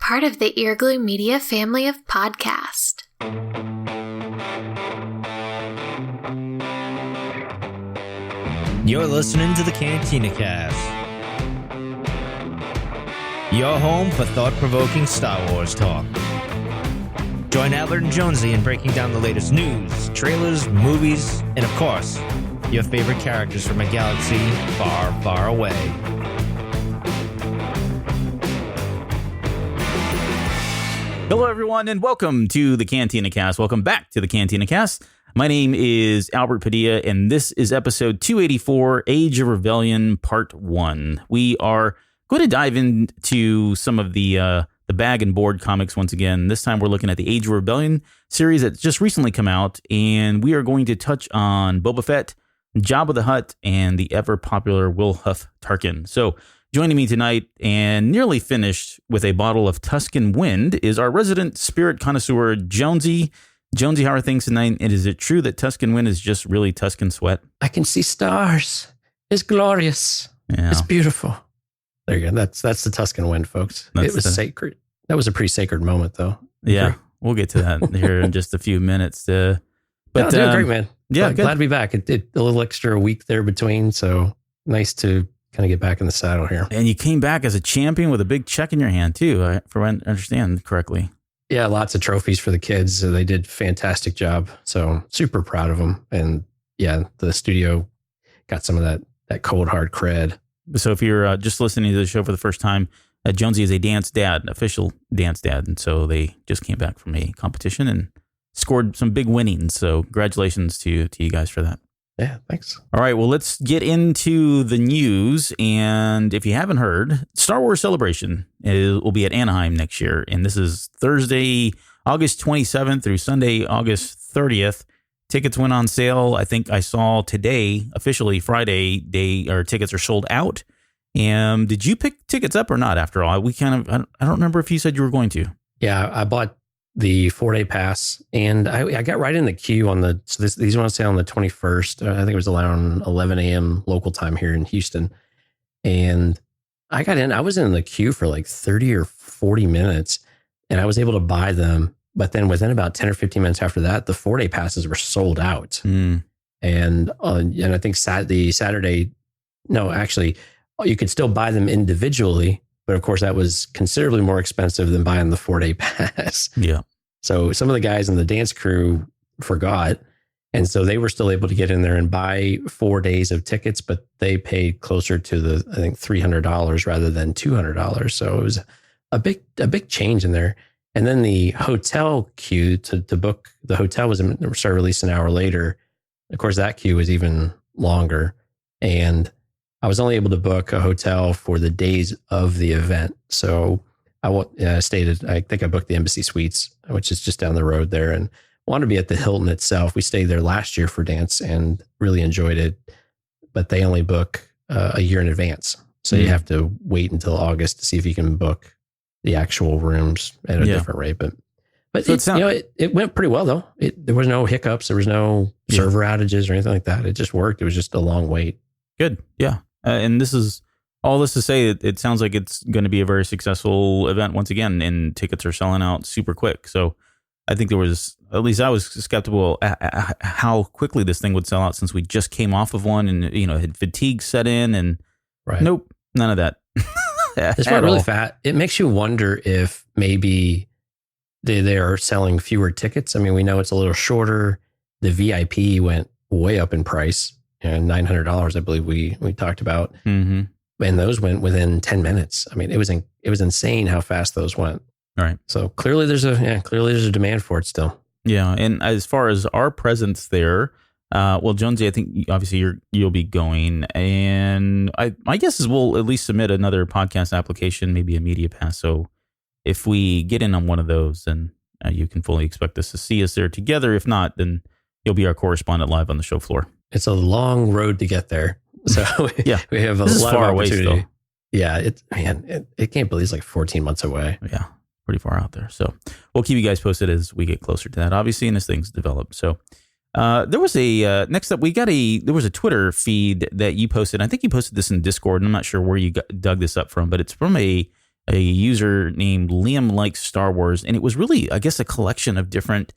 part of the Earglue Media family of podcasts. You're listening to the Cantina Cast, your home for thought-provoking Star Wars talk. Join Adler and Jonesy in breaking down the latest news, trailers, movies, and of course, your favorite characters from a galaxy far, far away. Hello, everyone, and welcome to the Cantina Cast. Welcome back to the Cantina Cast. My name is Albert Padilla, and this is episode 284, Age of Rebellion, Part 1. We are going to dive into some of the bag and board comics once again. This time we're looking at the Age of Rebellion series that's just recently come out, and we are going to touch on Boba Fett, Jabba the Hutt, and the ever-popular Wilhuff Tarkin. So joining me tonight and nearly finished with a bottle of Tuscan Wind is our resident spirit connoisseur, Jonesy. Jonesy, how are things tonight? And is it true that Tuscan Wind is just really Tuscan sweat? I can see stars. It's glorious. Yeah. It's beautiful. There you go. That's the Tuscan Wind, folks. It was sacred. That was a pretty sacred moment, though. Yeah, we'll get to that here in just a few minutes. But doing great, man. Yeah, glad to be back. It did a little extra week there between, so nice to kind of get back in the saddle here. And you came back as a champion with a big check in your hand, too, for what I understand correctly. Yeah, lots of trophies for the kids. They did a fantastic job. So super proud of them. And yeah, the studio got some of that cold, hard cred. So if you're just listening to the show for the first time, Jonesy is a dance dad, official dance dad. And so they just came back from a competition and scored some big winnings. So congratulations to you guys for that. Yeah, thanks. All right, well, let's get into the news. And if you haven't heard, Star Wars Celebration will be at Anaheim next year. And this is Thursday, August 27th through Sunday, August 30th. Tickets went on sale. I think I saw today, officially Friday, tickets are sold out. And did you pick tickets up or not after all? I don't remember if you said you were going to. Yeah, I bought the 4-day pass, and I got right in the queue on these went on sale on the 21st. I think it was around 11 a.m. local time here in Houston. And I got in, I was in the queue for like 30 or 40 minutes, and I was able to buy them. But then within about 10 or 15 minutes after that, the 4-day passes were sold out. And I think Saturday, no, actually, you could still buy them individually. But of course, that was considerably more expensive than buying the 4-day pass. Yeah. So some of the guys in the dance crew forgot. And so they were still able to get in there and buy 4 days of tickets, but they paid closer to I think $300 rather than $200. So it was a big change in there. And then the hotel queue to book the hotel started released an hour later. Of course, that queue was even longer. And I was only able to book a hotel for the days of the event. So I think I booked the Embassy Suites, which is just down the road there, and wanted to be at the Hilton itself. We stayed there last year for dance and really enjoyed it, but they only book a year in advance. So you have to wait until August to see if you can book the actual rooms at a different rate. But so it went pretty well though. There was no hiccups. There was no server outages or anything like that. It just worked. It was just a long wait. Good. Yeah. And this is all this to say, it sounds like it's going to be a very successful event once again, and tickets are selling out super quick. So I think I was skeptical at how quickly this thing would sell out, since we just came off of one and, had fatigue set in, and Nope, none of that. It's not really fat. It makes you wonder if maybe they are selling fewer tickets. I mean, we know it's a little shorter. The VIP went way up in price. And $900, I believe we talked about, and those went within 10 minutes. I mean, it was insane how fast those went. All right. So clearly there's a demand for it still. Yeah, and as far as our presence there, well, Jonesy, I think obviously you'll be going, and my guess is we'll at least submit another podcast application, maybe a media pass. So if we get in on one of those, then you can fully expect us to see us there together. If not, then you'll be our correspondent live on the show floor. It's a long road to get there. So we have a lot of opportunity. Away still. Yeah, it can't believe it's like 14 months away. Yeah, pretty far out there. So we'll keep you guys posted as we get closer to that, obviously, and as things develop. So there was next up, there was a Twitter feed that you posted. I think you posted this in Discord, and I'm not sure where you dug this up from, but it's from a a user named Liam Likes Star Wars, and it was really, I guess, a collection of different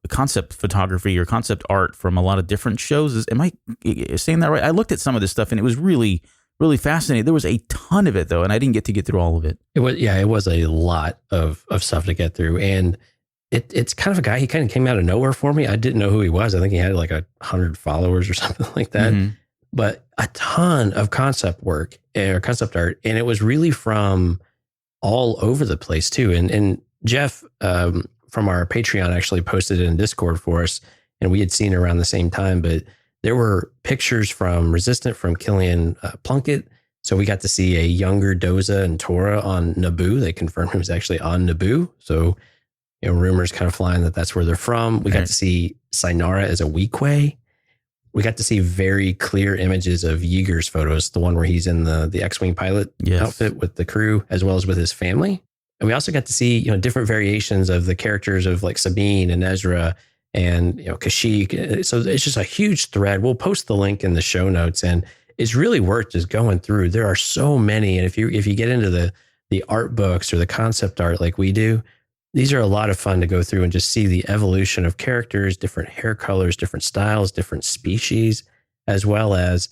concept photography or concept art from a lot of different shows. Am I saying that right? I looked at some of this stuff, and it was really, really fascinating. There was a ton of it, though, and I didn't get through all of it. It was a lot of stuff to get through, and it's kind of a guy. He kind of came out of nowhere for me. I didn't know who he was. I think he had like 100 followers or something like that. Mm-hmm. But a ton of concept work or concept art, and it was really from all over the place too. And Jeff from our Patreon actually posted it in Discord for us, and we had seen it around the same time. But there were pictures from Resistant, from Killian Plunkett. So we got to see a younger Doza and Tora on Naboo. They confirmed he was actually on Naboo. So, rumors kind of flying that that's where they're from. We got to see Synara as a Weequay. We got to see very clear images of Yeager's photos, the one where he's in the X-Wing pilot outfit with the crew, as well as with his family. And we also got to see, different variations of the characters of like Sabine and Ezra and, Kashyyyk. So it's just a huge thread. We'll post the link in the show notes, and it's really worth just going through. There are so many. And if you get into the art books or the concept art like we do, these are a lot of fun to go through and just see the evolution of characters, different hair colors, different styles, different species, as well as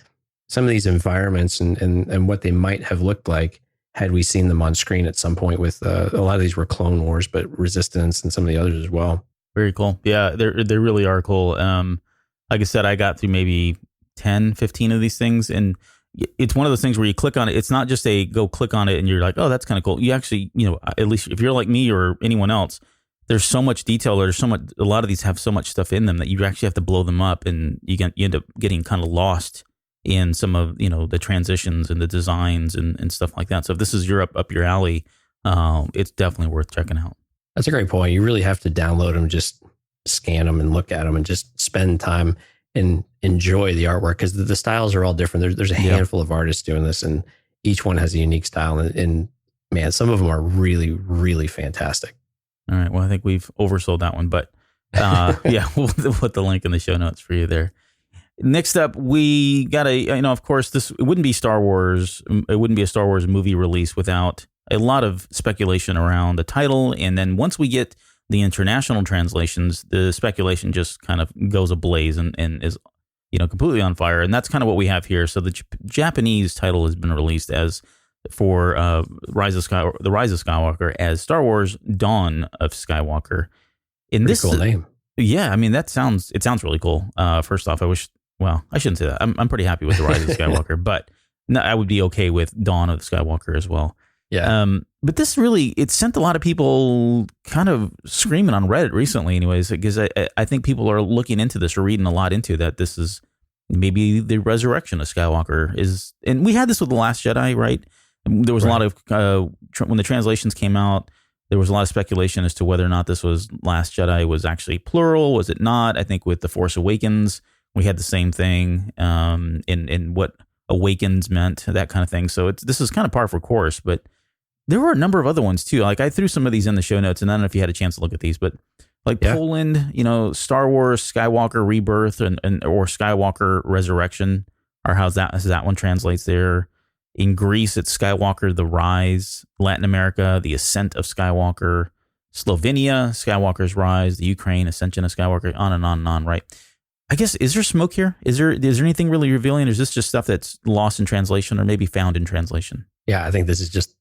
some of these environments and what they might have looked like had we seen them on screen at some point. With a lot of these were Clone Wars, but Resistance and some of the others as well. Very cool. Yeah, they really are cool. Like I said, I got through maybe 10, 15 of these things, and it's one of those things where you click on it. It's not just go click on it and you're like, oh, that's kind of cool. You actually, at least if you're like me or anyone else, there's so much detail. There's so much, a lot of these have so much stuff in them that you actually have to blow them up, and you end up getting kind of lost in some of, the transitions and the designs and stuff like that. So if this is up your alley, it's definitely worth checking out. That's a great point. You really have to download them, just scan them and look at them and just spend time and enjoy the artwork, because the styles are all different. There's a handful of artists doing this, and each one has a unique style. And man, some of them are really, really fantastic. All right. Well, I think we've oversold that one, but we'll put the link in the show notes for you there. Next up, we got of course, it wouldn't be Star Wars. It wouldn't be a Star Wars movie release without a lot of speculation around the title. And then once we get the international translations, the speculation just kind of goes ablaze and is, completely on fire. And that's kind of what we have here. So the Japanese title has been released as for The Rise of Skywalker as Star Wars Dawn of Skywalker. Pretty cool name. Yeah, I mean, it sounds really cool. First off, I shouldn't say that. I'm pretty happy with The Rise of Skywalker, but no, I would be okay with Dawn of Skywalker as well. Yeah. But this really, it sent a lot of people kind of screaming on Reddit recently anyways, because I think people are looking into this or reading a lot into that. This is maybe the resurrection of Skywalker is, and we had this with The Last Jedi, right? There was a lot of, when the translations came out, there was a lot of speculation as to whether or not this was Last Jedi was actually plural. Was it not? I think with The Force Awakens, we had the same thing in what awakens meant, that kind of thing. So this is kind of par for course, but there were a number of other ones too. Like I threw some of these in the show notes, and I don't know if you had a chance to look at these, but like Poland, Star Wars Skywalker Rebirth or Skywalker Resurrection, or how's that one translates there. In Greece, it's Skywalker The Rise. Latin America, The Ascent of Skywalker. Slovenia, Skywalker's Rise. The Ukraine, Ascension of Skywalker. On and on and on, right? I guess, is there smoke here? Is there anything really revealing? Or is this just stuff that's lost in translation or maybe found in translation? Yeah, I think this is just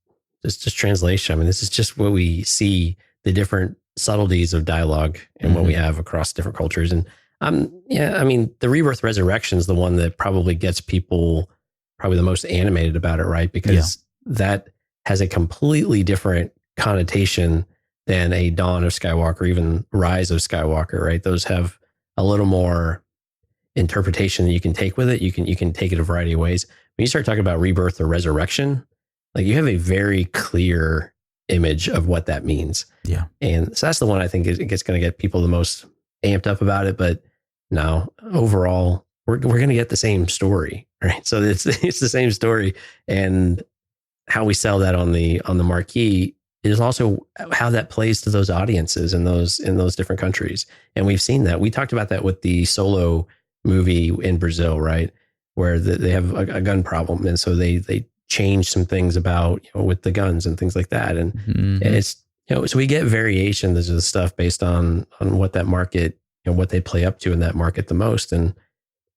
translation. I mean, this is just what we see, the different subtleties of dialogue and what we have across different cultures. And I mean, the Rebirth Resurrection is the one that probably gets people probably the most animated about it, right? Because that has a completely different connotation than a Dawn of Skywalker, even Rise of Skywalker, right? Those have a little more interpretation that you can take with it. You can take it a variety of ways. When you start talking about rebirth or resurrection, like you have a very clear image of what that means. Yeah. And so that's the one I think it's going to get people the most amped up about it. But no, overall, we're going to get the same story, right? So it's the same story, and how we sell that on the marquee is also how that plays to those audiences in those different countries. And we've seen that. We talked about that with the Solo movie in Brazil, right? Where they have a gun problem. And so they change some things about, with the guns and things like that. And it's, so we get variations of the stuff based on what that market, what they play up to in that market the most. And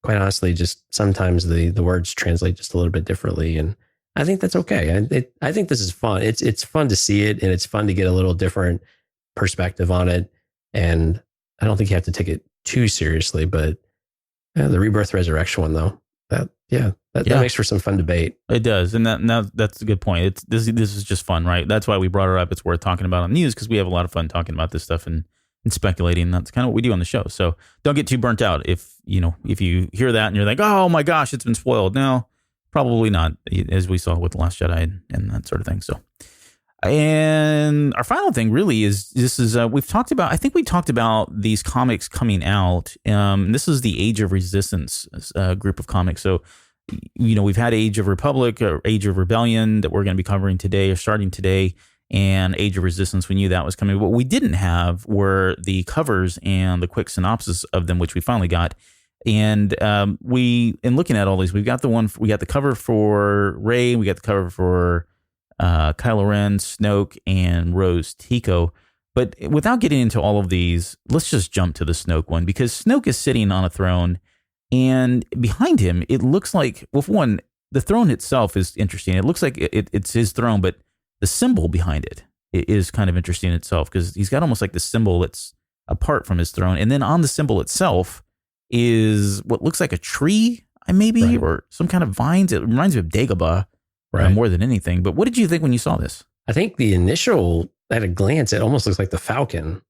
quite honestly, just sometimes the words translate just a little bit differently. And I think that's okay. I think this is fun. It's fun to see it, and it's fun to get a little different perspective on it. And I don't think you have to take it too seriously, but the Rebirth Resurrection one though, that makes for some fun debate. It does. And that's a good point. This is just fun, right? That's why we brought it up. It's worth talking about on the news because we have a lot of fun talking about this stuff and speculating. That's kind of what we do on the show. So don't get too burnt out if you hear that and you're like, oh my gosh, it's been spoiled. No, probably not, as we saw with The Last Jedi and that sort of thing. So, and our final thing really is we talked about these comics coming out. This is the Age of Resistance group of comics. So, we've had Age of Republic or Age of Rebellion that we're going to be covering today or starting today, and Age of Resistance. We knew that was coming. What we didn't have were the covers and the quick synopsis of them, which we finally got. And in looking at all these, we got the cover for Rey, we got the cover for Kylo Ren, Snoke, and Rose Tico. But without getting into all of these, let's just jump to the Snoke one, because Snoke is sitting on a throne, and behind him, it looks like, well, for one, the throne itself is interesting. It looks like it's his throne, but the symbol behind it is kind of interesting itself, because he's got almost like the symbol that's apart from his throne. And then on the symbol itself is what looks like a tree, maybe, right, or some kind of vines. It reminds me of Dagobah, right, more than anything. But what did you think when you saw this? I think the initial, at a glance, it almost looks like the Falcon,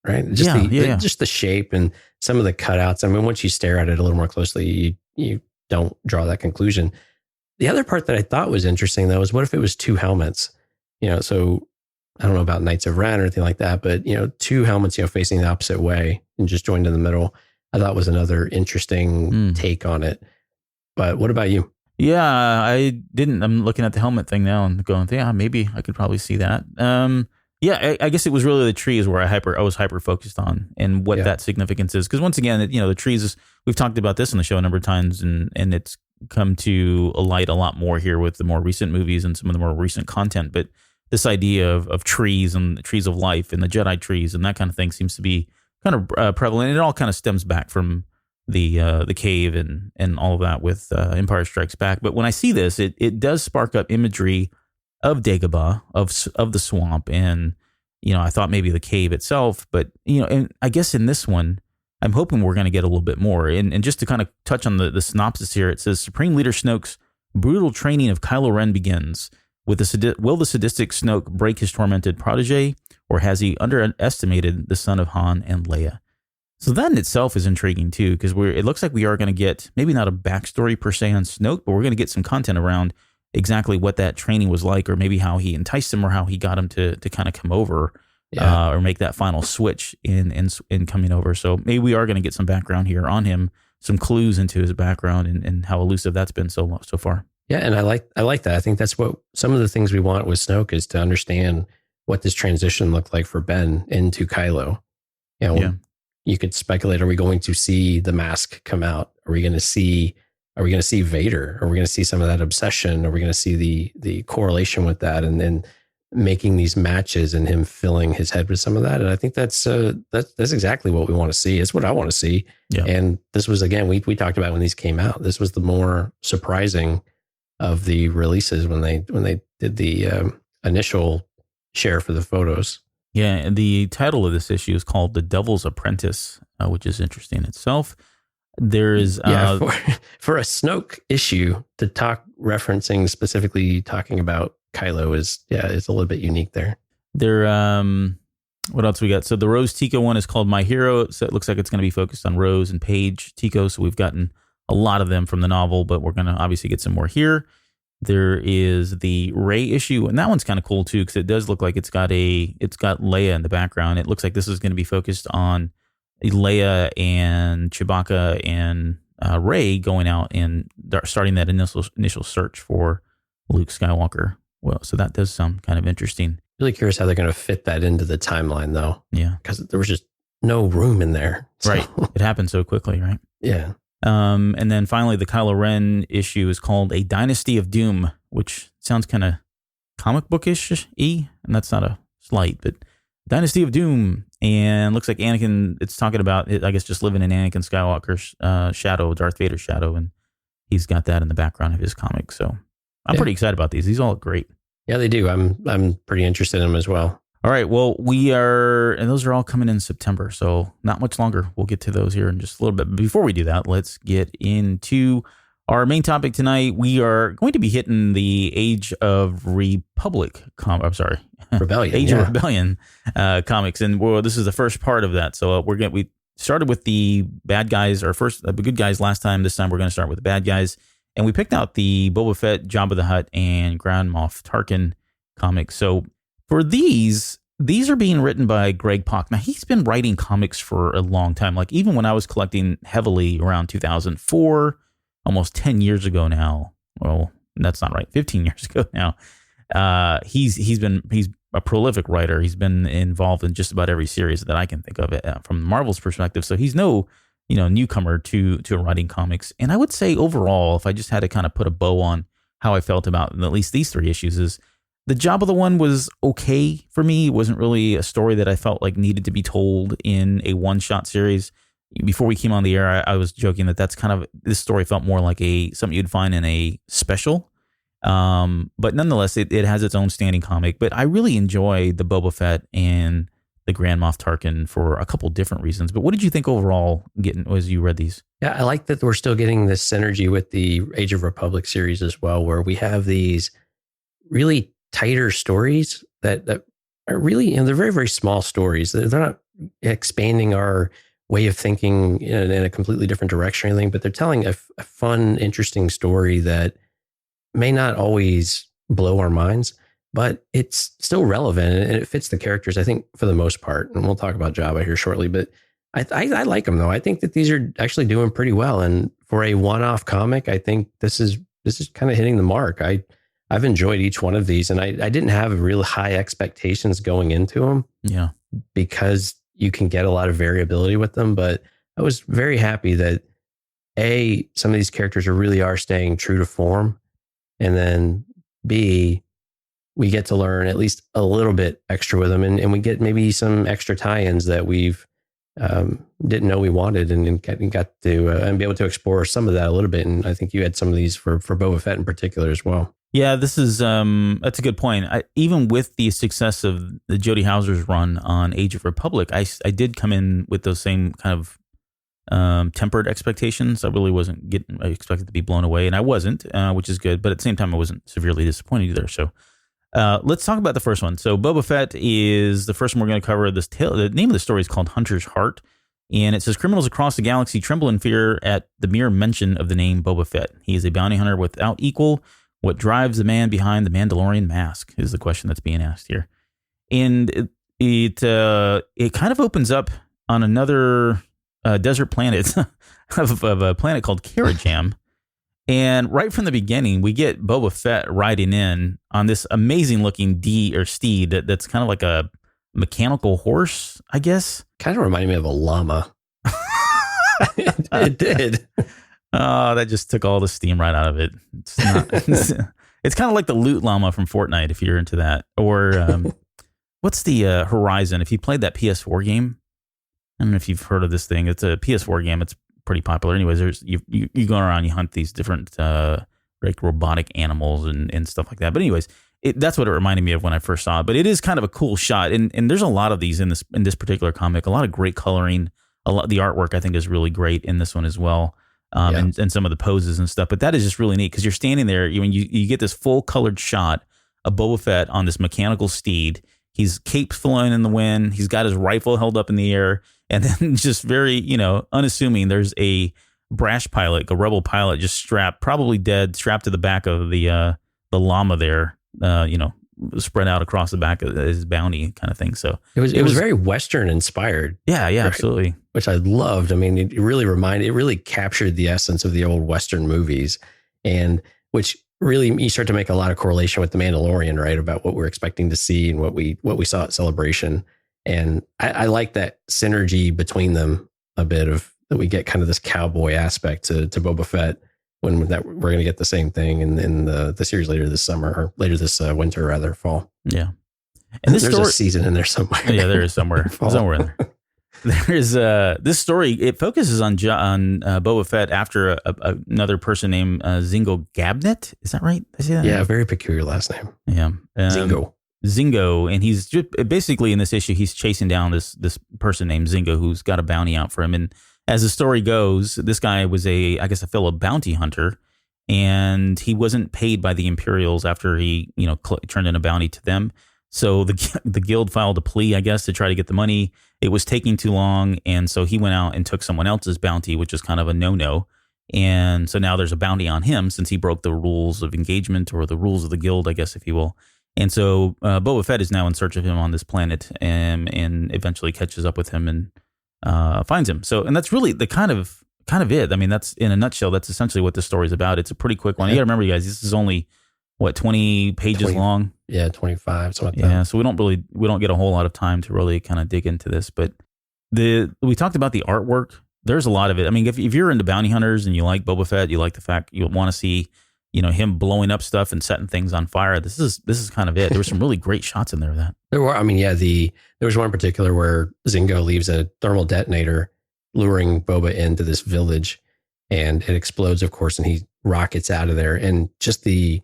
right? Just the shape and some of the cutouts. I mean, once you stare at it a little more closely, you don't draw that conclusion. The other part that I thought was interesting, though, is what if it was two helmets? So I don't know about Knights of Ren or anything like that, but, two helmets, facing the opposite way and just joined in the middle, I thought was another interesting take on it. But what about you? Yeah, I didn't. I'm looking at the helmet thing now and going, yeah, maybe I could probably see that. I guess it was really the trees where I was hyper focused on, and what that significance is. Because once again, the trees, we've talked about this on the show a number of times, and it's come to a light a lot more here with the more recent movies and some of the more recent content. But this idea of trees and the trees of life and the Jedi trees and that kind of thing seems to be kind of prevalent. And it all kind of stems back from the cave and all of that with Empire Strikes Back. But when I see this, it does spark up imagery of Dagobah, of the swamp, and I thought maybe the cave itself. But and I guess in this one, I'm hoping we're going to get a little bit more. And just to kind of touch on the synopsis here, it says Supreme Leader Snoke's brutal training of Kylo Ren begins. Will the sadistic Snoke break his tormented protege, or has he underestimated the son of Han and Leia? So that in itself is intriguing too, because it looks like we are going to get maybe not a backstory per se on Snoke, but we're going to get some content around exactly what that training was like, or maybe how he enticed him, or how he got him to kind of come over, or make that final switch in coming over. So maybe we are going to get some background here on him, some clues into his background and how elusive that's been so far. Yeah, and I like that. I think that's what some of the things we want with Snoke is to understand what this transition looked like for Ben into Kylo. You could speculate: are we going to see the mask come out? Are we going to see Vader? Are we going to see some of that obsession? Are we going to see the correlation with that, and then making these matches and him filling his head with some of that? And I think that's exactly what we want to see. It's what I want to see. Yeah. And this was, again, we talked about when these came out. This was the more surprising of the releases when they did the initial share for the photos. Yeah, and the title of this issue is called The Devil's Apprentice, which is interesting itself. There is for a Snoke issue to referencing specifically talking about Kylo is it's a little bit unique there. What else we got? So the Rose Tico one is called My Hero. So it looks like it's going to be focused on Rose and Paige Tico. So we've gotten a lot of them from the novel, but we're going to obviously get some more here. There is the Rey issue, and that one's kind of cool too, because it does look like it's got Leia in the background. It looks like this is going to be focused on Leia and Chewbacca and Rey going out and starting that initial search for Luke Skywalker. Well, so that does sound kind of interesting. Really curious how they're going to fit that into the timeline, though. Yeah, because there was just no room in there. So. Right, it happened so quickly, right? Yeah. And then finally, the Kylo Ren issue is called A Dynasty of Doom, which sounds kind of comic bookish-y, and that's not a slight, but Dynasty of Doom. And looks like Anakin, it's talking about, I guess, just living in Anakin Skywalker's shadow, Darth Vader's shadow, and he's got that in the background of his comic. So I'm pretty excited about these. These all look great. Yeah, they do. I'm pretty interested in them as well. All right. Well, and those are all coming in September, so not much longer. We'll get to those here in just a little bit. But before we do that, let's get into our main topic tonight. We are going to be hitting the Age of Republic. Rebellion. Age of Rebellion comics, and this is the first part of that. So we started with the bad guys, or first the good guys last time. This time we're going to start with the bad guys, and we picked out the Boba Fett, Jabba the Hutt, and Grand Moff Tarkin comics. So for these are being written by Greg Pak. Now he's been writing comics for a long time. Like even when I was collecting heavily around 2004, almost 10 years ago now. Well, that's not right. 15 years ago now. He's a prolific writer. He's been involved in just about every series that I can think of from Marvel's perspective. So he's no, newcomer to writing comics. And I would say overall, if I just had to kind of put a bow on how I felt about at least these 3 issues, is the Jabba the one was okay for me. It wasn't really a story that I felt like needed to be told in a one-shot series. Before we came on the air, I was joking that's kind of, this story felt more like something you'd find in a special. But nonetheless, it has its own standing comic. But I really enjoy the Boba Fett and the Grand Moff Tarkin for a couple different reasons. But what did you think overall as you read these? Yeah, I like that we're still getting this synergy with the Age of Republic series as well, where we have these really tighter stories that are really, they're very, very small stories. They're not expanding our way of thinking in a completely different direction or anything, but they're telling a fun, interesting story that may not always blow our minds, but it's still relevant and it fits the characters, I think, for the most part. And we'll talk about Jabba here shortly, but I like them though. I think that these are actually doing pretty well. And for a one-off comic, I think this is kind of hitting the mark. I've enjoyed each one of these, and I didn't have real high expectations going into them. Yeah, because you can get a lot of variability with them, but I was very happy that some of these characters really are staying true to form. And then B, we get to learn at least a little bit extra with them. And we get maybe some extra tie-ins that we've didn't know we wanted and got to and be able to explore some of that a little bit. And I think you had some of these for Boba Fett in particular as well. Yeah, this is that's a good point. Even with the success of the Jody Houser's run on Age of Republic, I did come in with those same kind of tempered expectations. I really wasn't I expected to be blown away, and I wasn't, which is good. But at the same time, I wasn't severely disappointed either. So let's talk about the first one. So Boba Fett is the first one we're going to cover. The name of the story is called Hunter's Heart, and it says criminals across the galaxy tremble in fear at the mere mention of the name Boba Fett. He is a bounty hunter without equal. What drives the man behind the Mandalorian mask is the question that's being asked here. And it kind of opens up on another desert planet of a planet called Karajam. And right from the beginning, we get Boba Fett riding in on this amazing looking steed that's kind of like a mechanical horse, I guess. Kind of reminded me of a llama. It did. Oh, that just took all the steam right out of it. It's not. It's kind of like the Loot Llama from Fortnite, if you're into that. Or what's the Horizon? If you played that PS4 game, I don't know if you've heard of this thing. It's a PS4 game. It's pretty popular. Anyways, you go around, you hunt these different like robotic animals and stuff like that. But anyways, that's what it reminded me of when I first saw it. But it is kind of a cool shot, and there's a lot of these in this particular comic. A lot of great coloring. The artwork I think is really great in this one as well. And some of the poses and stuff. But that is just really neat because you're standing there, you get this full colored shot of Boba Fett on this mechanical steed. He's capes flowing in the wind. He's got his rifle held up in the air. And then just very, unassuming, there's a brash pilot, a rebel pilot just strapped to the back of the llama there, spread out across the back of his bounty kind of thing. So it was very Western inspired. Yeah, right? Absolutely. Which I loved. I mean, it really captured the essence of the old Western movies, and which really you start to make a lot of correlation with The Mandalorian, right? About what we're expecting to see and what we saw at Celebration. And I like that synergy between them a bit of that we get kind of this cowboy aspect to Boba Fett when that we're going to get the same thing in the series later this summer or later this winter, rather fall. Yeah. And there's a season in there somewhere. Yeah, there is somewhere in there. There's this story. It focuses on Boba Fett after another person named Zingo Gabnet. Is that right? Did I say that? Yeah, very peculiar last name. Yeah, Zingo, and he's just, basically in this issue he's chasing down this person named Zingo who's got a bounty out for him. And as the story goes, this guy was a fellow bounty hunter, and he wasn't paid by the Imperials after he turned in a bounty to them. So the guild filed a plea, I guess, to try to get the money. It was taking too long, and so he went out and took someone else's bounty, which is kind of a no-no. And so now there's a bounty on him since he broke the rules of engagement or the rules of the guild, I guess, if you will. And so Boba Fett is now in search of him on this planet and eventually catches up with him and finds him. So, and that's really the kind of it. I mean, that's in a nutshell, that's essentially what the story's about. It's a pretty quick one. You got to remember, you guys, this is only 20 pages long? Yeah, 25, something like that. Yeah, that. so we don't get a whole lot of time to really kind of dig into this. But we talked about the artwork. There's a lot of it. I mean, if you're into bounty hunters and you like Boba Fett, you like the fact you want to see, him blowing up stuff and setting things on fire. This is kind of it. There were some really great shots in there of that. There were. I mean, yeah. There was one in particular where Zingo leaves a thermal detonator, luring Boba into this village, and it explodes, of course, and he rockets out of there. And just the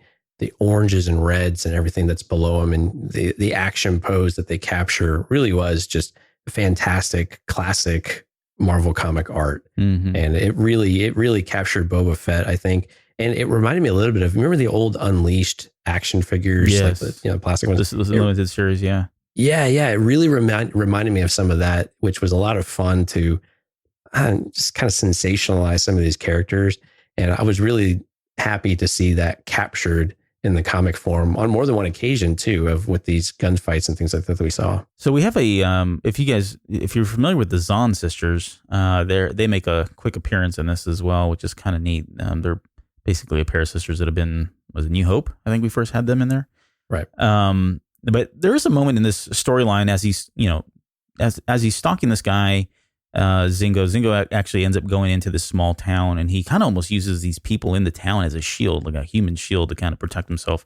oranges and reds and everything that's below him, and the action pose that they capture really was just fantastic, classic Marvel comic art. Mm-hmm. And it really captured Boba Fett, I think. And it reminded me a little bit of, remember the old Unleashed action figures? Yes. Like the plastic ones? This was a limited series, yeah. Yeah. It really reminded me of some of that, which was a lot of fun to just kind of sensationalize some of these characters. And I was really happy to see that captured in the comic form on more than one occasion too, with these gunfights and things like that we saw. So we have if you're familiar with the Zahn sisters, they make a quick appearance in this as well, which is kind of neat. They're basically a pair of sisters that have been, was it New Hope? I think we first had them in there. Right. But there is a moment in this storyline as he's, as he's stalking this guy, Zingo actually ends up going into this small town, and he kind of almost uses these people in the town as a shield, like a human shield, to kind of protect himself.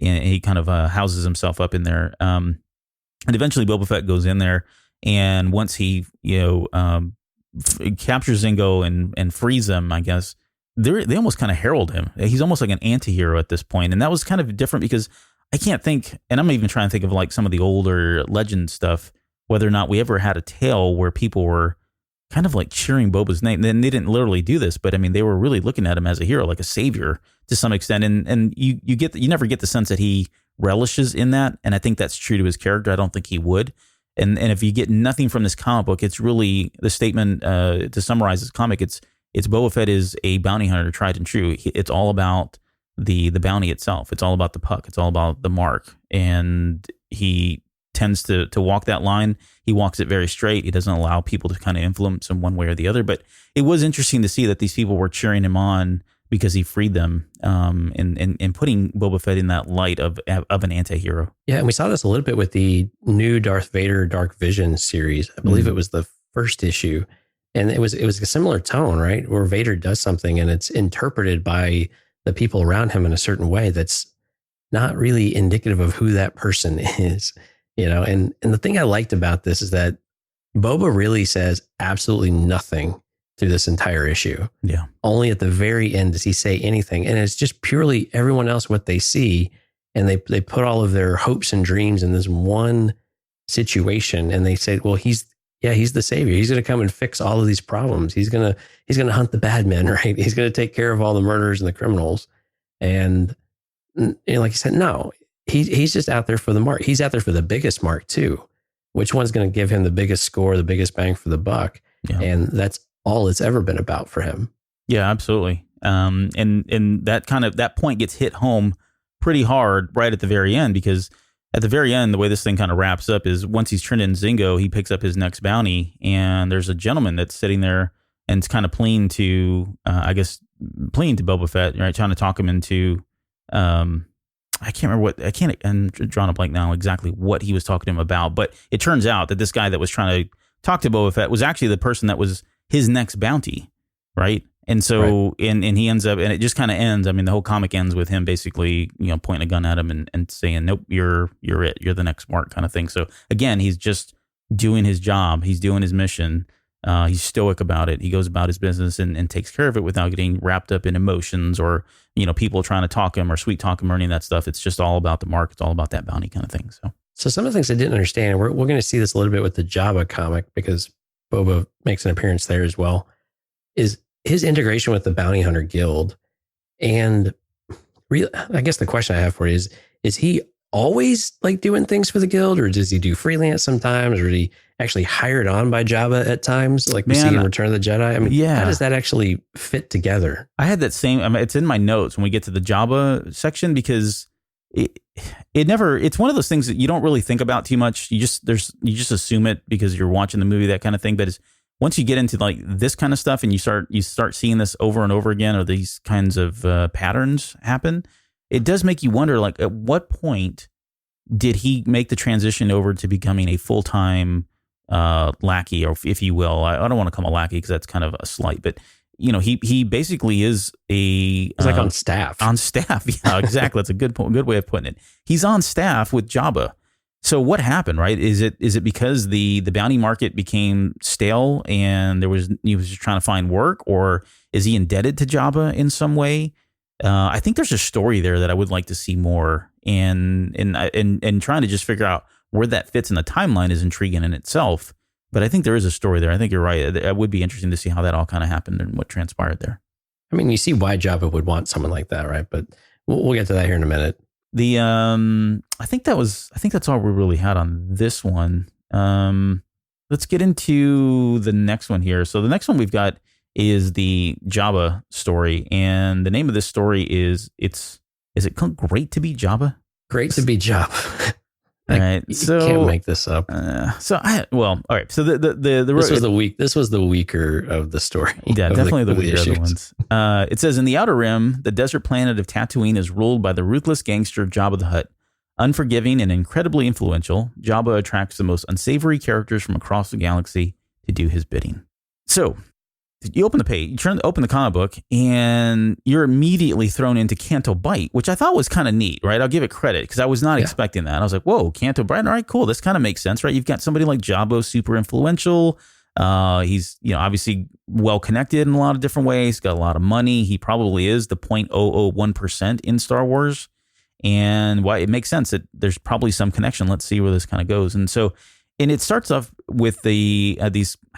And he kind of houses himself up in there. And eventually Boba Fett goes in there, and once he, captures Zingo and frees him, I guess, they almost kind of herald him. He's almost like an anti-hero at this point. And that was kind of different because I can't think, and I'm even trying to think of like some of the older legend stuff, whether or not we ever had a tale where people were kind of like cheering Boba's name. Then they didn't literally do this, but I mean, they were really looking at him as a hero, like a savior to some extent. And you never get the sense that he relishes in that. And I think that's true to his character. I don't think he would. And if you get nothing from this comic book, it's really the statement, to summarize this comic, it's Boba Fett is a bounty hunter, tried and true. It's all about the bounty itself. It's all about the puck. It's all about the mark. And he tends to walk that line. He walks it very straight. He doesn't allow people to kind of influence him one way or the other. But it was interesting to see that these people were cheering him on because he freed them, and putting Boba Fett in that light of an anti-hero. Yeah, and we saw this a little bit with the new Darth Vader Dark Vision series. I believe it was the first issue. And it was a similar tone, right? Where Vader does something and it's interpreted by the people around him in a certain way that's not really indicative of who that person is, And the thing I liked about this is that Boba really says absolutely nothing through this entire issue. Yeah. Only at the very end does he say anything. And it's just purely everyone else what they see. And they put all of their hopes and dreams in this one situation. And they say, well, he's the savior. He's going to come and fix all of these problems. He's going to hunt the bad men, right? He's going to take care of all the murderers and the criminals. And like you said, no, he's just out there for the mark. He's out there for the biggest mark too. Which one's going to give him the biggest score, the biggest bang for the buck? Yeah. And that's all it's ever been about for him. Yeah, absolutely. And that point gets hit home pretty hard right at the very end, because at the very end, the way this thing kind of wraps up is once he's turned in Zingo, he picks up his next bounty, and there's a gentleman that's sitting there and it's kind of pleading to Boba Fett, right? Trying to talk him into, I'm drawing a blank now exactly what he was talking to him about, but it turns out that this guy that was trying to talk to Boba Fett was actually the person that was his next bounty, right? And so, and he ends up, and it just kind of ends. I mean, the whole comic ends with him basically, pointing a gun at him and saying, "Nope, you're it. You're the next mark," kind of thing. So again, he's just doing his job. He's doing his mission. He's stoic about it. He goes about his business and takes care of it without getting wrapped up in emotions or, people trying to talk him or sweet talk him or any of that stuff. It's just all about the mark. It's all about that bounty kind of thing. So some of the things I didn't understand, we're going to see this a little bit with the Jabba comic because Boba makes an appearance there as well, is his integration with the Bounty Hunter Guild. And I guess the question I have for you is he always like doing things for the guild, or does he do freelance sometimes, or is he actually hired on by Jabba at times, like we see in Return of the Jedi? I mean, how does that actually fit together? I had that same, it's in my notes when we get to the Jabba section, because it's one of those things that you don't really think about too much. You just assume it because you're watching the movie, that kind of thing. But once you get into like this kind of stuff and you start seeing this over and over again, or these kinds of patterns happen, it does make you wonder, like, at what point did he make the transition over to becoming a full-time lackey, or if you will? I don't want to call him a lackey because that's kind of a slight, but he basically is he's like on staff. On staff, yeah, exactly. That's a good way of putting it. He's on staff with Jabba. So what happened, right? Is it because the bounty market became stale and he was just trying to find work, or is he indebted to Jabba in some way? I think there's a story there that I would like to see more, and trying to just figure out where that fits in the timeline is intriguing in itself. But I think there is a story there. I think you're right. It would be interesting to see how that all kind of happened and what transpired there. I mean, you see why Jabba would want someone like that, right? But we'll get to that here in a minute. I think that's all we really had on this one. Let's get into the next one here. So the next one we've got is the Jabba story, and the name of this story is it called Great to be Jabba? Great to be Jabba. All right, so you can't make this up. All right. So this was the weaker of the story. Yeah, definitely the weaker of the ones. It says, in the Outer Rim, the desert planet of Tatooine is ruled by the ruthless gangster Jabba the Hutt. Unforgiving and incredibly influential, Jabba attracts the most unsavory characters from across the galaxy to do his bidding. So you open the page, open the comic book, and you're immediately thrown into Canto Bight, which I thought was kind of neat, right? I'll give it credit because I was not expecting that. I was like, whoa, Canto Bight. All right, cool. This kind of makes sense, right? You've got somebody like Jabba, super influential. He's, obviously well connected in a lot of different ways. Got a lot of money. He probably is the 0.001% in Star Wars. And why it makes sense that there's probably some connection. Let's see where this kind of goes. And it starts off with these, I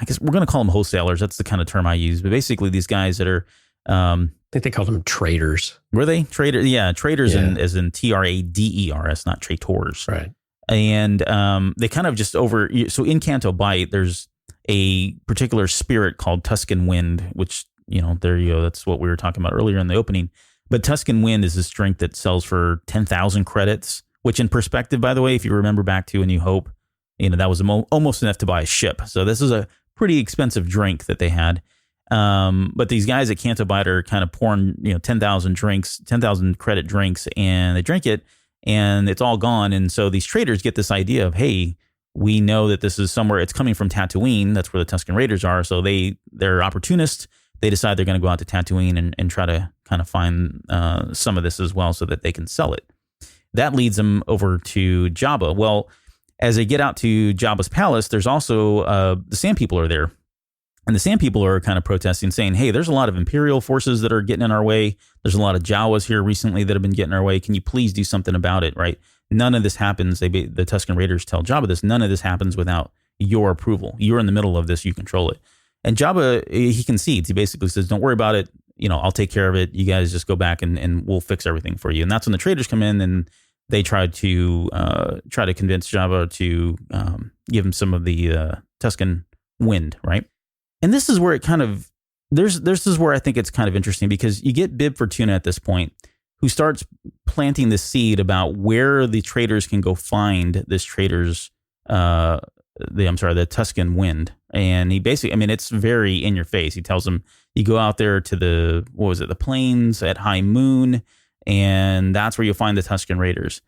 guess we're going to call them wholesalers. That's the kind of term I use. But basically these guys that are... I think they called them traders. Were they? Traders? Yeah, traders as in TRADERS, not traitors. Right. And they kind of just so in Canto Bight, there's a particular spirit called Tuscan Wind, which, there you go. That's what we were talking about earlier in the opening. But Tuscan Wind is this drink that sells for 10,000 credits, which in perspective, by the way, if you remember back to A New Hope, that was almost enough to buy a ship. So this is a pretty expensive drink that they had. But these guys at Canto Bight are kind of pouring, 10,000 credit drinks, and they drink it and it's all gone. And so these traders get this idea of, hey, we know that this is somewhere, it's coming from Tatooine. That's where the Tusken Raiders are. So they're opportunists. They decide they're going to go out to Tatooine and try to kind of find some of this as well so that they can sell it. That leads them over to Jabba. Well, as they get out to Jabba's palace, there's also the Sand People are there. And the Sand People are kind of protesting, saying, hey, there's a lot of Imperial forces that are getting in our way. There's a lot of Jawas here recently that have been getting in our way. Can you please do something about it, right? None of this happens. The Tusken Raiders tell Jabba this. None of this happens without your approval. You're in the middle of this. You control it. And Jabba, he concedes. He basically says, don't worry about it. I'll take care of it. You guys just go back and we'll fix everything for you. And that's when the traders come in and they try to convince Jabba to give him some of the Tuscan Wind, right? And this is where it kind of this is where I think it's kind of interesting, because you get Bib Fortuna at this point, who starts planting the seed about where the traders can go find this trader's the Tuscan Wind. And he basically, it's very in your face. He tells them, you go out there to the plains at high moon, and that's where you'll find the Tusken Raiders.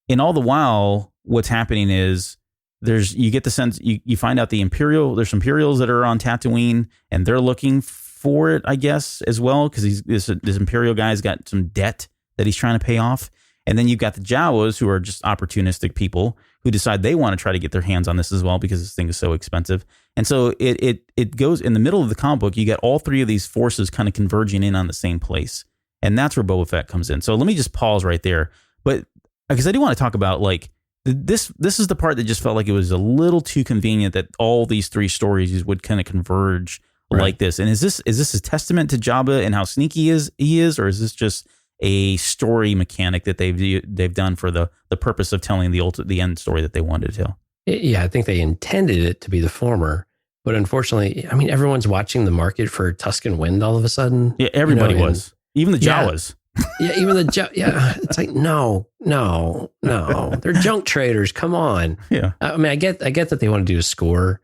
And all the while, what's happening is you get the sense you find out there's Imperials that are on Tatooine, and they're looking for it, I guess, as well, because this Imperial guy's got some debt that he's trying to pay off. And then you've got the Jawas, who are just opportunistic people who decide they want to try to get their hands on this as well because this thing is so expensive. And so it goes in the middle of the comic book. You get all three of these forces kind of converging in on the same place, and that's where Boba Fett comes in. So let me just pause right there, but because I do want to talk about like this is the part that just felt like it was a little too convenient that all these three stories would kind of converge like this. And is this a testament to Jabba and how sneaky he is, or is this just a story mechanic that they've done for the purpose of telling the end story that they wanted to tell? Yeah, I think they intended it to be the former, but unfortunately, I mean, everyone's watching the market for Tusken Wind all of a sudden. Yeah, everybody was, even the Jawas. Yeah, even yeah, it's like no, they're junk traders. Come on. Yeah, I mean, I get that they want to do a score,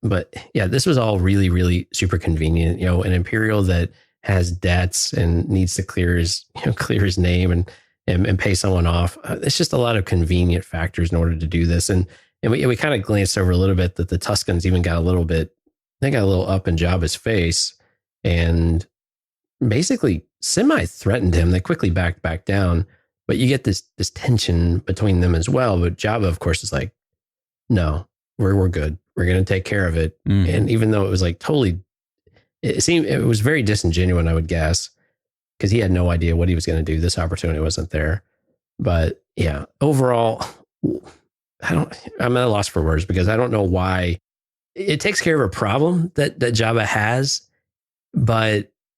but yeah, this was all really, really super convenient. An Imperial that has debts and needs to clear his name and pay someone off. It's just a lot of convenient factors in order to do this. And we kind of glanced over a little bit that the Tuskens even got a little up in Jabba's face and basically semi-threatened him. They quickly backed back down, but you get this tension between them as well. But Jabba, of course, is like, no, we're good. We're going to take care of it. Mm-hmm. And even though it was like totally, it was very disingenuous, I would guess, because he had no idea what he was going to do. This opportunity wasn't there. But yeah, overall, I'm at a loss for words because I don't know why. It takes care of a problem that Jabba has,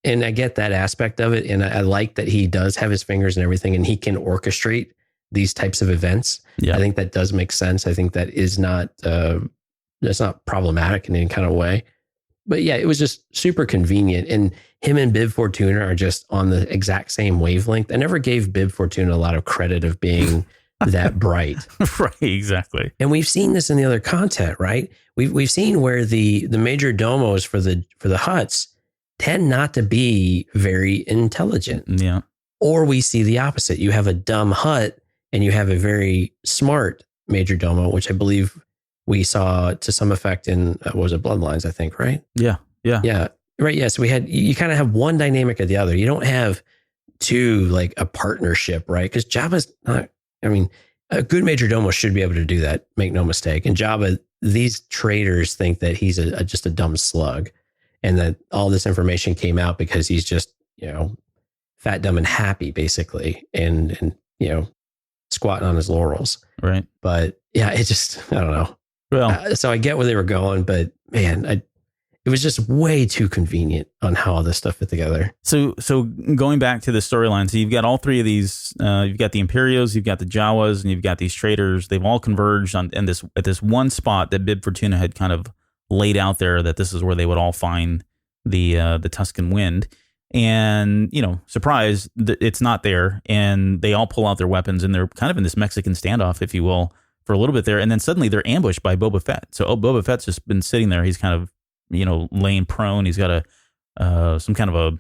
and I get that aspect of it. And I like that he does have his fingers and everything, and he can orchestrate these types of events. Yeah. I think that does make sense. I think that is that's not problematic in any kind of way. But yeah, it was just super convenient. And him and Bib Fortuna are just on the exact same wavelength. I never gave Bib Fortuna a lot of credit of being that bright. Right, exactly. And we've seen this in the other content, right? We've seen where the major domos for the Hutts tend not to be very intelligent. Yeah. Or we see the opposite. You have a dumb Hutt and you have a very smart major domo, which I believe we saw to some effect in, Bloodlines, I think, right? Yeah. Right. Yeah. So you kind of have one dynamic or the other. You don't have two, like a partnership, right? Because Jabba's not, I mean, a good major domo should be able to do that. Make no mistake. And Jabba, these traders think that he's just a dumb slug and that all this information came out because he's just, fat, dumb, and happy, basically. And squatting on his laurels. Right. But yeah, it just, I don't know. Well, so I get where they were going, but man, it was just way too convenient on how all this stuff fit together. So going back to the storyline, so you've got all three of these. You've got the Imperials, you've got the Jawas, and you've got these traders. They've all converged at this one spot that Bib Fortuna had kind of laid out there. That this is where they would all find the Tusken Wind. And surprise, it's not there. And they all pull out their weapons, and they're kind of in this Mexican standoff, if you will, for a little bit there. And then suddenly they're ambushed by Boba Fett. So Boba Fett's just been sitting there. He's kind of laying prone. He's got some kind of a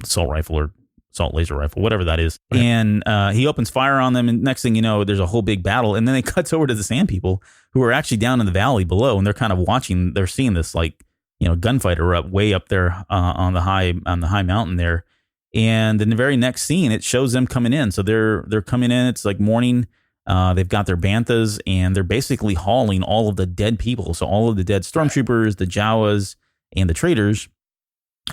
assault rifle or assault laser rifle, whatever that is. Right. And he opens fire on them. And next thing you know, there's a whole big battle. And then it cuts over to the Sand People, who are actually down in the valley below, and they're kind of watching. They're seeing this gunfight erupt way up there on the high mountain there. And in the very next scene, it shows them coming in. So they're coming in. It's like morning. They've got their banthas, and they're basically hauling all of the dead people. So all of the dead stormtroopers, the Jawas, and the traders,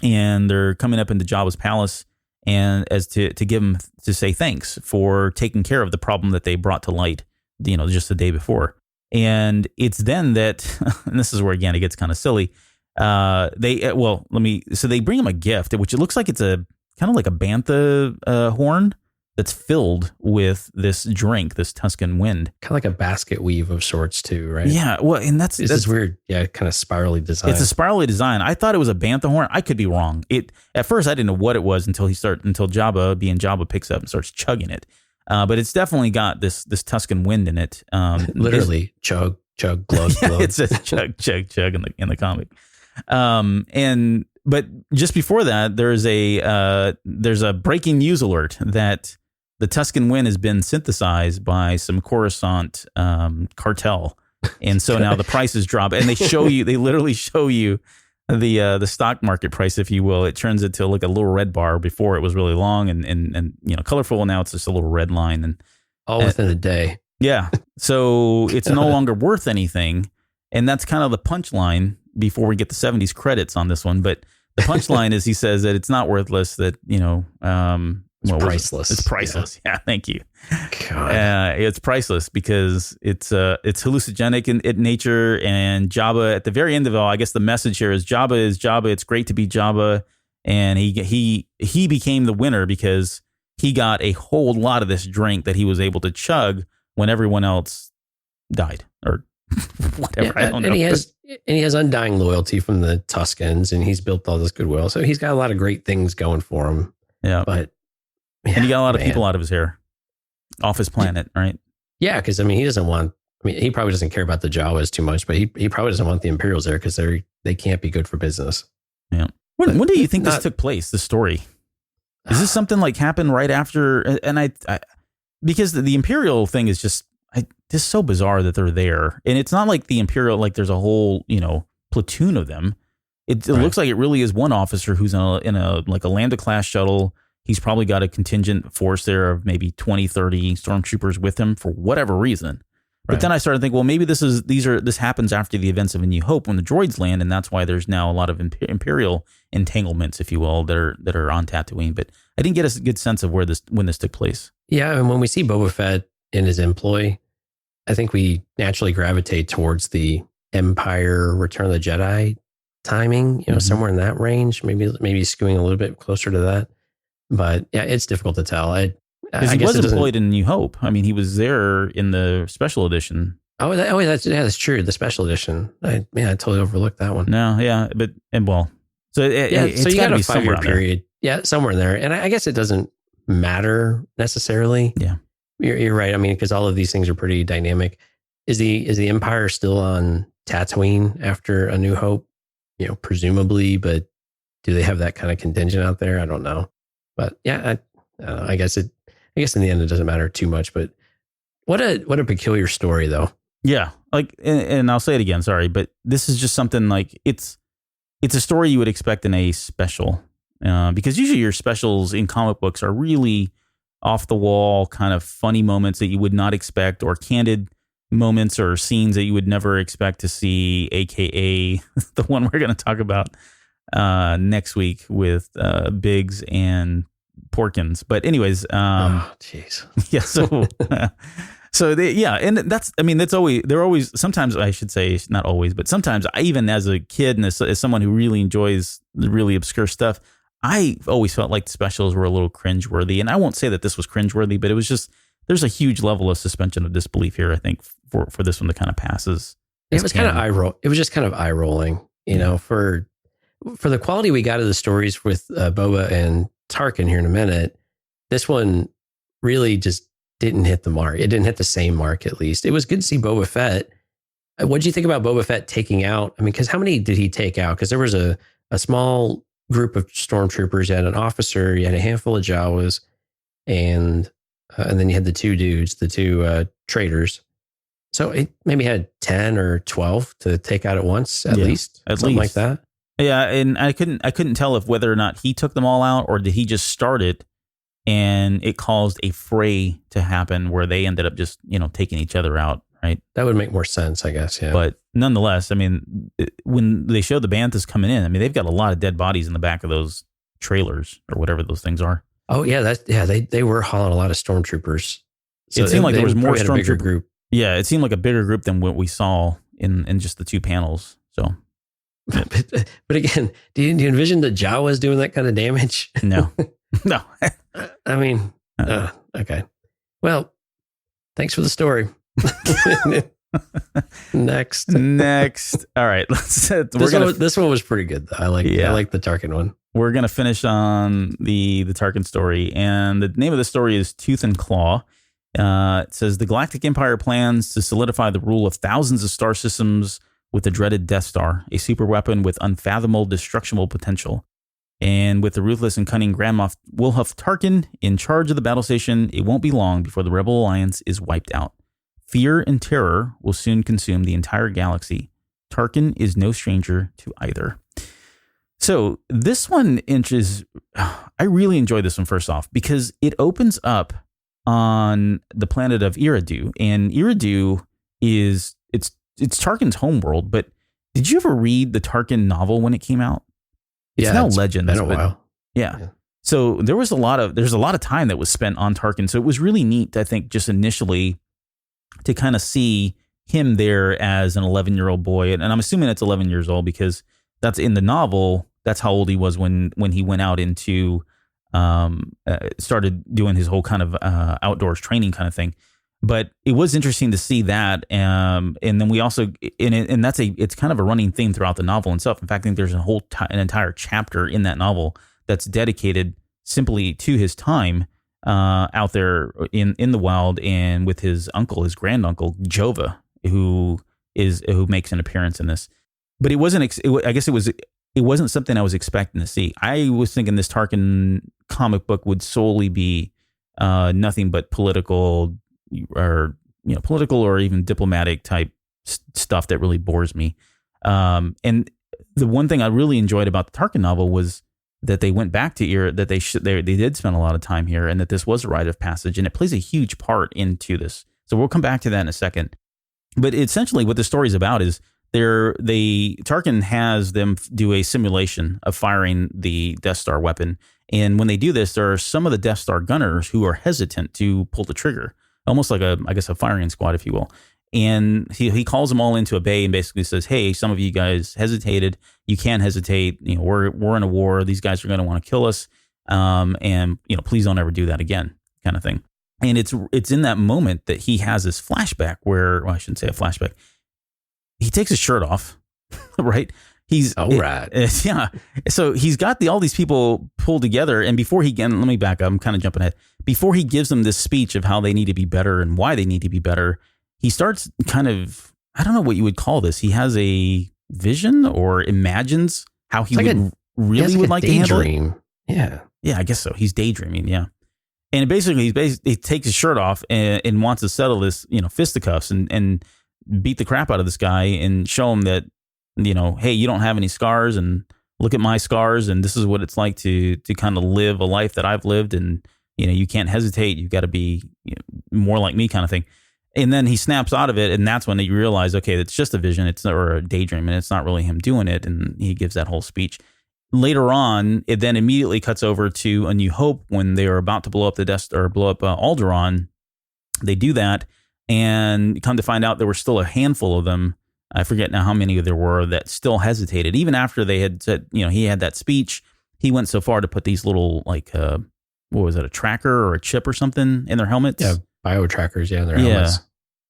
and they're coming up into Jabba's palace, and as to give them to say thanks for taking care of the problem that they brought to light, just the day before. And it's then that, and this is where again it gets kind of silly. They bring him a gift, which it looks like it's a kind of like a bantha horn that's filled with this drink, this Tusken Wind. Kind of like a basket weave of sorts too, right? Yeah, well, and that's weird, kind of spirally design. It's a spirally design. I thought it was a bantha horn. I could be wrong. At first I didn't know what it was until Jabba, being Jabba, picks up and starts chugging it. But it's definitely got this Tusken Wind in it. Literally chug, glug, glug. It says chug, chug, chug in the comic. But just before that, there's a breaking news alert that the Tuscan wind has been synthesized by some Coruscant cartel. And so now the prices drop, and they literally show you the stock market price, if you will. It turns into like a little red bar. Before it was really long and colorful, and now it's just a little red line, and all within a day. Yeah. So it's no longer worth anything. And that's kind of the punchline before we get the 70s credits on this one. But the punchline is he says that it's not worthless, that, it's priceless. It's priceless. Yeah, thank you. God. It's priceless because it's hallucinogenic in nature. And Jabba, at the very end of it all, I guess the message here is Jabba. It's great to be Jabba. And he became the winner because he got a whole lot of this drink that he was able to chug when everyone else died or whatever. I don't know. And he has undying loyalty from the Tuscans, and he's built all this goodwill. So he's got a lot of great things going for him. Yeah. But and he got a lot of people out of his hair, off his planet, right? Yeah, because he probably doesn't care about the Jawas too much, but he probably doesn't want the Imperials there because they can't be good for business. Yeah. When do you think this took place? The story, is this something like happened right after? And I because the Imperial thing is just so bizarre that they're there, and it's not like the Imperial, like there's a whole platoon of them. It looks like it really is one officer who's in a Lambda class shuttle. He's probably got a contingent force there of maybe 20, 30 stormtroopers with him for whatever reason. But then I started to think, well, maybe this happens after the events of A New Hope when the droids land, and that's why there's now a lot of Imperial entanglements, if you will, that are on Tatooine. But I didn't get a good sense of when this took place. Yeah, and when we see Boba Fett in his employ, I think we naturally gravitate towards the Empire Return of the Jedi timing, somewhere in that range, maybe skewing a little bit closer to that. But yeah, it's difficult to tell. Because he was employed in New Hope. I mean, he was there in the special edition. That's true. The special edition. I totally overlooked that one. No, yeah, so you got a 5-year period. Yeah, somewhere in there. And I guess it doesn't matter necessarily. Yeah, you're right. I mean, because all of these things are pretty dynamic. Is the Empire still on Tatooine after A New Hope? Presumably, but do they have that kind of contingent out there? I don't know. But yeah, I guess in the end it doesn't matter too much. But what a peculiar story, though. Yeah, and I'll say it again. Sorry, but this is just something like it's a story you would expect in a special, because usually your specials in comic books are really off the wall, kind of funny moments that you would not expect, or candid moments or scenes that you would never expect to see, aka the one we're going to talk about next week with Biggs and Porkins. But anyways, jeez. Yeah, and that's always, they're always, sometimes I should say, not always, but sometimes I, even as a kid and as someone who really enjoys the really obscure stuff, I always felt like the specials were a little cringeworthy. And I won't say that this was cringeworthy, but it was just, there's a huge level of suspension of disbelief here, I think, for this one to kind of passes. It was kind of eye roll. It was just kind of eye rolling, for the quality we got of the stories with Boba and Tarkin here in a minute. This one really just didn't hit the mark. It didn't hit the same mark, at least. It was good to see Boba Fett. What did you think about Boba Fett taking out? I mean, because how many did he take out? Because there was a small group of stormtroopers. You had an officer, you had a handful of Jawas, and then you had the two dudes, the two traitors. So it maybe had 10 or 12 to take out at once, at least. Something like that. Yeah, and I couldn't tell if whether or not he took them all out or did he just start it and it caused a fray to happen where they ended up just, taking each other out, right? That would make more sense, I guess, yeah. But nonetheless, I mean, when they show the Banthas coming in, I mean, they've got a lot of dead bodies in the back of those trailers or whatever those things are. Oh, yeah, they were hauling a lot of stormtroopers. So it seemed like there was more stormtrooper group. Yeah, it seemed like a bigger group than what we saw in just the two panels. So, but again, do you envision the Jawas doing that kind of damage? No, no. I mean, okay. Well, thanks for the story. Next. All right. This one was pretty good, though. I like the Tarkin one. We're going to finish on the Tarkin story. And the name of the story is Tooth and Claw. It says the Galactic Empire plans to solidify the rule of thousands of star systems with the dreaded Death Star, a super weapon with unfathomable destructible potential. And with the ruthless and cunning Grand Moff Wilhuff Tarkin in charge of the battle station, it won't be long before the Rebel Alliance is wiped out. Fear and terror will soon consume the entire galaxy. Tarkin is no stranger to either. So this one is, I really enjoyed this one first off, because it opens up on the planet of Eriadu. And Eriadu it's Tarkin's homeworld, but did you ever read the Tarkin novel when it came out? It's now Legends. Been a while. Yeah. So there's a lot of time that was spent on Tarkin. So it was really neat, I think, just initially to kind of see him there as an 11-year-old boy. And I'm assuming it's 11 years old because that's in the novel. That's how old he was when he went out into, started doing his whole kind of outdoors training kind of thing. But it was interesting to see that. And then we also, it's kind of a running theme throughout the novel itself. In fact, I think there's an entire chapter in that novel that's dedicated simply to his time out there in the wild and with his uncle, his granduncle, Jova, who makes an appearance in this. But it wasn't, it wasn't something I was expecting to see. I was thinking this Tarkin comic book would solely be nothing but political or even diplomatic type stuff that really bores me. And the one thing I really enjoyed about the Tarkin novel was that they went back to Era, that they did spend a lot of time here, and that this was a rite of passage, and it plays a huge part into this. So we'll come back to that in a second. But essentially, what the story's about is Tarkin has them do a simulation of firing the Death Star weapon, and when they do this, there are some of the Death Star gunners who are hesitant to pull the trigger, almost like a firing squad, if you will. And he calls them all into a bay and basically says, "Hey, some of you guys hesitated. You can't hesitate. We're in a war. These guys are going to want to kill us. And please don't ever do that again," kind of thing. And it's in that moment that he has this flashback where, well, I shouldn't say a flashback. He takes his shirt off, right? Yeah. So he's got all these people pulled together, and let me back up. I'm kind of jumping ahead. Before he gives them this speech of how they need to be better and why they need to be better, he starts kind of, I don't know what you would call this. He has a vision or imagines how he would like to handle it. Yeah, I guess so. He's daydreaming. Yeah. And basically, he takes his shirt off and wants to settle this, fisticuffs and beat the crap out of this guy and show him that, hey, you don't have any scars, and look at my scars, and this is what it's like to kind of live a life that I've lived, and you can't hesitate. You've got to be more like me, kind of thing. And then he snaps out of it, and that's when you realize, okay, it's just a vision, or a daydream, and it's not really him doing it. And he gives that whole speech. Later on, it then immediately cuts over to A New Hope when they are about to blow up the Death Star, blow up Alderaan. They do that, and come to find out there were still a handful of them. I forget now how many there were that still hesitated. Even after they had said, he had that speech, he went so far to put these little, what was it, a tracker or a chip or something in their helmets? Yeah, bio trackers, in their helmets.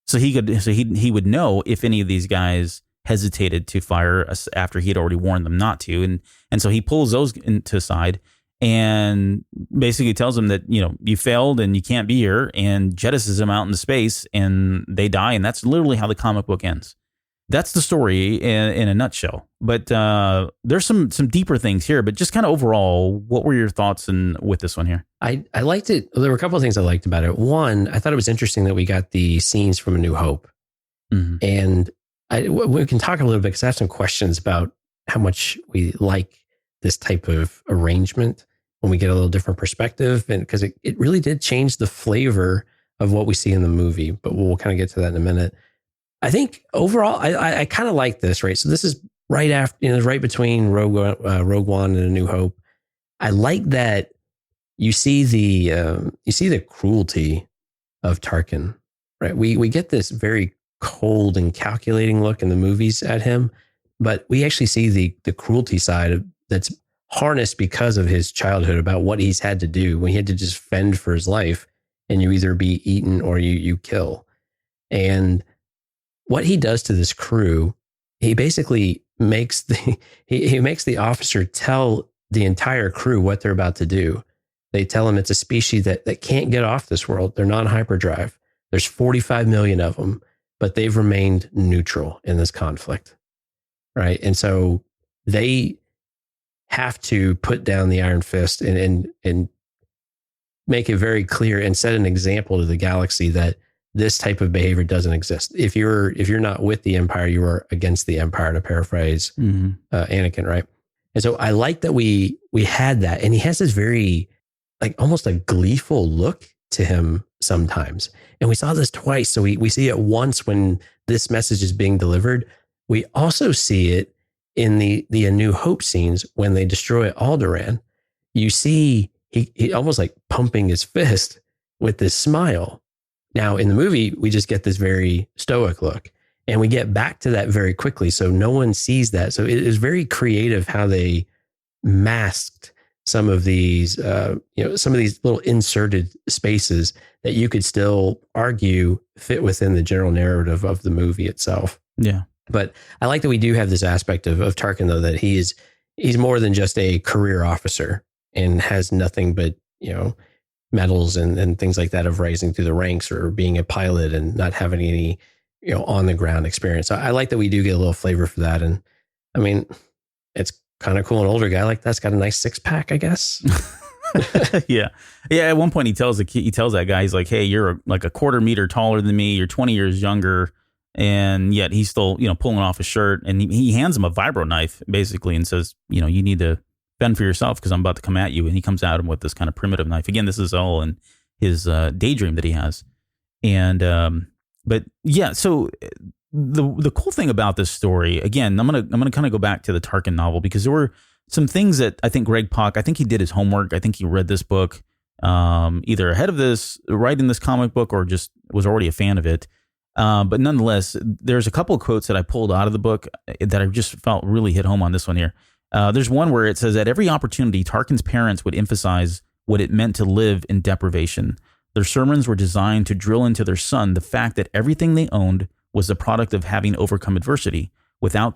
So he would know if any of these guys hesitated to fire after he had already warned them not to. And so he pulls those into side and basically tells them that, you failed and you can't be here, and jettisons them out into space, and they die. And that's literally how the comic book ends. That's the story in a nutshell. But there's some deeper things here. But just kind of overall, what were your thoughts with this one here? I liked it. There were a couple of things I liked about it. One, I thought it was interesting that we got the scenes from A New Hope. Mm-hmm. And we can talk a little bit because I have some questions about how much we like this type of arrangement when we get a little different perspective. And because it really did change the flavor of what we see in the movie. But we'll kind of get to that in a minute. I think overall, I kind of like this, right? So this is right after, right between Rogue One and A New Hope. I like that you see the cruelty of Tarkin, right? We get this very cold and calculating look in the movies at him, but we actually see the cruelty side that's harnessed because of his childhood, about what he's had to do when he had to just fend for his life, and you either be eaten or you kill. And what he does to this crew, he basically makes the officer tell the entire crew what they're about to do. They tell him it's a species that can't get off this world. They're non-hyperdrive. There's 45 million of them, but they've remained neutral in this conflict, right? And so they have to put down the iron fist and make it very clear and set an example to the galaxy that this type of behavior doesn't exist. If you're not with the Empire, you are against the Empire, to paraphrase Anakin, right? And so I like that we had that, and he has this very like almost a gleeful look to him sometimes. And we saw this twice. So we see it once when this message is being delivered. We also see it in the A New Hope scenes when they destroy Alderaan. You see he almost like pumping his fist with this smile. Now in the movie, we just get this very stoic look, and we get back to that very quickly. So no one sees that. So it is very creative how they masked some of these, some of these little inserted spaces that you could still argue fit within the general narrative of the movie itself. Yeah. But I like that we do have this aspect of Tarkin, though, that he's more than just a career officer and has nothing but, medals and things like that of rising through the ranks or being a pilot and not having any, on the ground experience. I like that we do get a little flavor for that. And I mean, it's kind of cool. An older guy like that's got a nice 6-pack, I guess. Yeah. At one point, he tells that guy, he's like, "Hey, you're like a quarter meter taller than me. You're 20 years younger." And yet he's still, pulling off his shirt, and he hands him a vibro knife basically and says, you need to fend for yourself because I'm about to come at you. And he comes at him with this kind of primitive knife. Again, this is all in his daydream that he has. And, but yeah, so the cool thing about this story, again, I'm going to kind of go back to the Tarkin novel because there were some things that I think Greg Pak, I think he did his homework. I think he read this book either ahead of this, writing this comic book, or just was already a fan of it. But nonetheless, there's a couple of quotes that I pulled out of the book that I just felt really hit home on this one here. There's one where it says, "At every opportunity, Tarkin's parents would emphasize what it meant to live in deprivation. Their sermons were designed to drill into their son the fact that everything they owned was the product of having overcome adversity. Without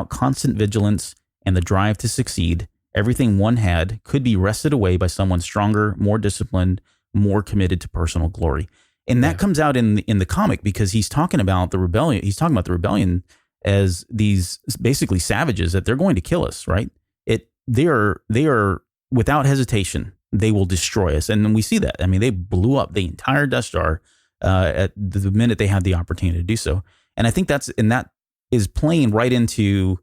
constant vigilance and the drive to succeed, everything one had could be wrested away by someone stronger, more disciplined, more committed to personal glory." And that comes out in the comic because he's talking about the rebellion. He's talking about the rebellion as these basically savages that they're going to kill us, right? They are without hesitation, they will destroy us. And we see that. I mean, they blew up the entire Death Star at the minute they had the opportunity to do so. And I think that is playing right into,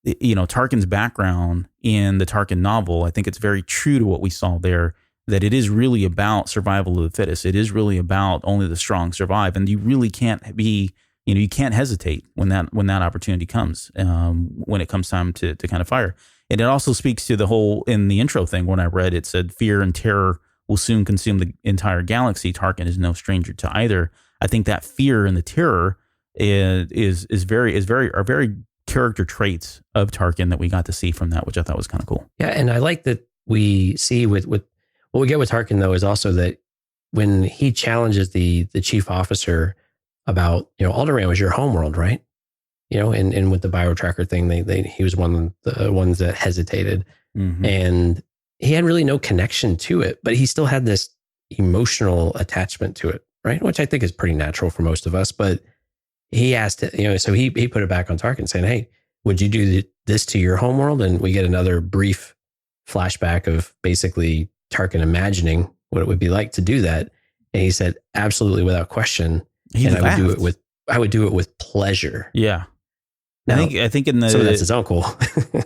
Tarkin's background in the Tarkin novel. I think it's very true to what we saw there, that it is really about survival of the fittest. It is really about only the strong survive. And you really can't be, you can't hesitate when that opportunity comes, when it comes time to kind of fire. And it also speaks to the whole, in the intro thing, when I read, it said, "Fear and terror will soon consume the entire galaxy. Tarkin is no stranger to either." I think that fear and the terror are very character traits of Tarkin that we got to see from that, which I thought was kind of cool. Yeah. And I like that we see with what we get with Tarkin, though, is also that when he challenges the chief officer about, Alderaan was your homeworld, right? And with the biotracker thing, he was one of the ones that hesitated, and he had really no connection to it, but he still had this emotional attachment to it, right? Which I think is pretty natural for most of us. But he asked it, so he put it back on Tarkin, saying, "Hey, would you do this to your homeworld?" And we get another brief flashback of basically Tarkin imagining what it would be like to do that. And he said, "Absolutely, without question." I would do it with pleasure. Yeah. Now, I think in so that's his uncle.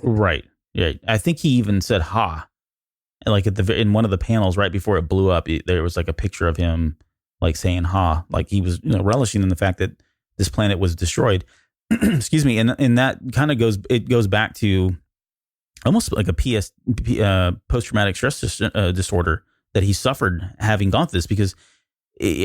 Right. Yeah. I think he even said "ha," like in one of the panels right before it blew up. There was like a picture of him like saying "ha," like he was relishing in the fact that this planet was destroyed. Excuse me. And that kind of goes back to almost like a post-traumatic stress disorder that he suffered having gone through this, because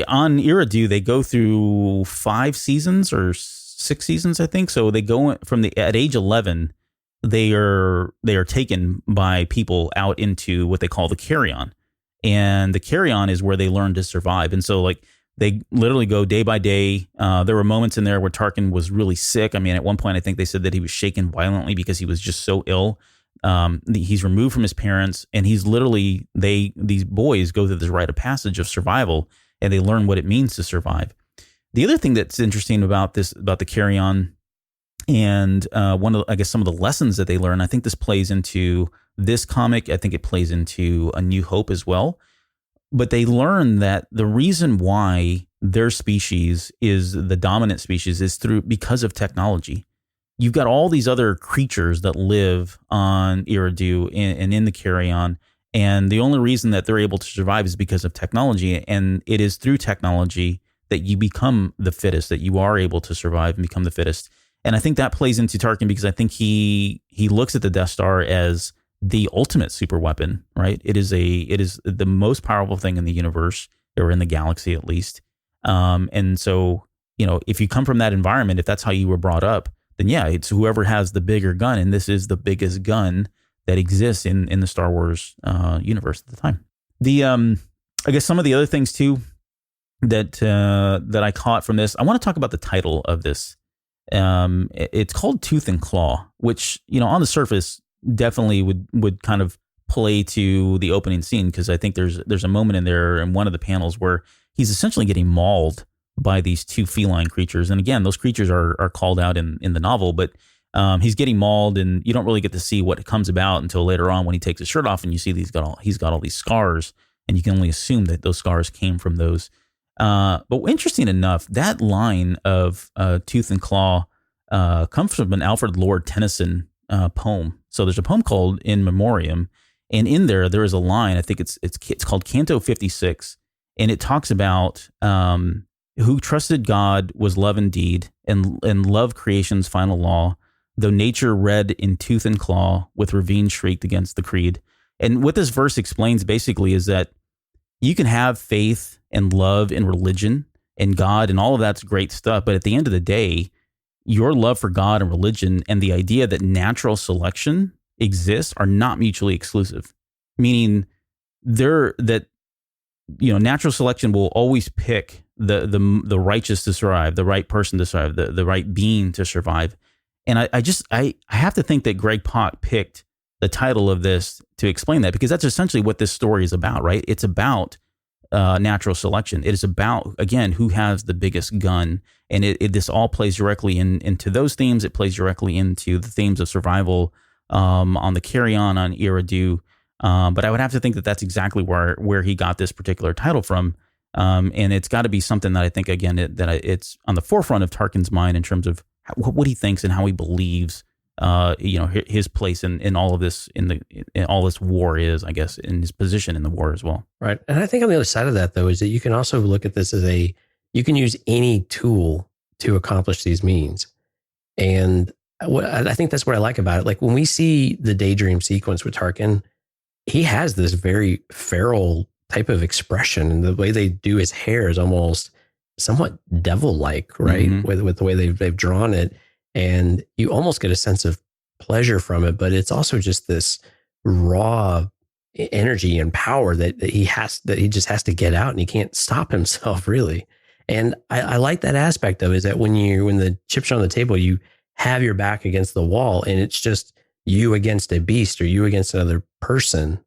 on Iridu, they go through 5 seasons or 6 seasons, I think. So they go from at age 11, they are taken by people out into what they call the carry-on. And the carry-on is where they learn to survive. And so like they literally go day by day. There were moments in there where Tarkin was really sick. I mean, at one point, I think they said that he was shaken violently because he was just so ill. He's removed from his parents, and he's literally, these boys go through this rite of passage of survival, and they learn what it means to survive. The other thing that's interesting about the carry-on And some of the lessons that they learn, I think this plays into this comic. I think it plays into A New Hope as well. But they learn that the reason why their species is the dominant species is because of technology. You've got all these other creatures that live on Eridu and in the Carrion, and the only reason that they're able to survive is because of technology. And it is through technology that you become the fittest, that you are able to survive and become the fittest. And I think that plays into Tarkin because I think he looks at the Death Star as the ultimate super weapon, right? It is the most powerful thing in the universe, or in the galaxy at least. And so, if you come from that environment, if that's how you were brought up, then yeah, it's whoever has the bigger gun, and this is the biggest gun that exists in the Star Wars universe at the time. I guess some of the other things too that I caught from this, I want to talk about the title of this. It's called Tooth and Claw, which on the surface definitely would kind of play to the opening scene, because I think there's a moment in there in one of the panels where he's essentially getting mauled by these two feline creatures. And again, those creatures are called out in the novel, but he's getting mauled, and you don't really get to see what comes about until later on when he takes his shirt off and you see that he's got all these scars, and you can only assume that those scars came from those. But interesting enough, that line of Tooth and Claw comes from an Alfred Lord Tennyson poem. So there's a poem called In Memoriam, and in there is a line. I think it's called Canto 56, and it talks about who trusted God was love indeed, and love creation's final law. Though nature read in tooth and claw, with ravine shrieked against the creed. And what this verse explains basically is that you can have faith and love and religion and God, and all of that's great stuff. But at the end of the day, your love for God and religion and the idea that natural selection exists are not mutually exclusive. Meaning natural selection will always pick the righteous to survive, the right person to survive, the right being to survive. And I have to think that Greg Pak picked the title of this to explain that, because that's essentially what this story is about, right? It's about natural selection. It is about, again, who has the biggest gun. And this all plays directly into those themes. It plays directly into the themes of survival on the Carrion, on Eridu. But I would have to think that that's exactly where he got this particular title from. And it's got to be something that I think, again, it's on the forefront of Tarkin's mind in terms of what he thinks and how he believes, his place in all of this, in all this war is, I guess, in his position in the war as well. Right. And I think on the other side of that, though, is that you can also look at this as you can use any tool to accomplish these means. And I think that's what I like about it. Like when we see the daydream sequence with Tarkin, he has this very feral type of expression, and the way they do his hair is almost somewhat devil-like, right? Mm-hmm. With the way they've drawn it, and you almost get a sense of pleasure from it, but it's also just this raw energy and power that he just has to get out, and he can't stop himself really. And I like that aspect of it, is that when the chips are on the table, you have your back against the wall, and it's just you against a beast or you against another person.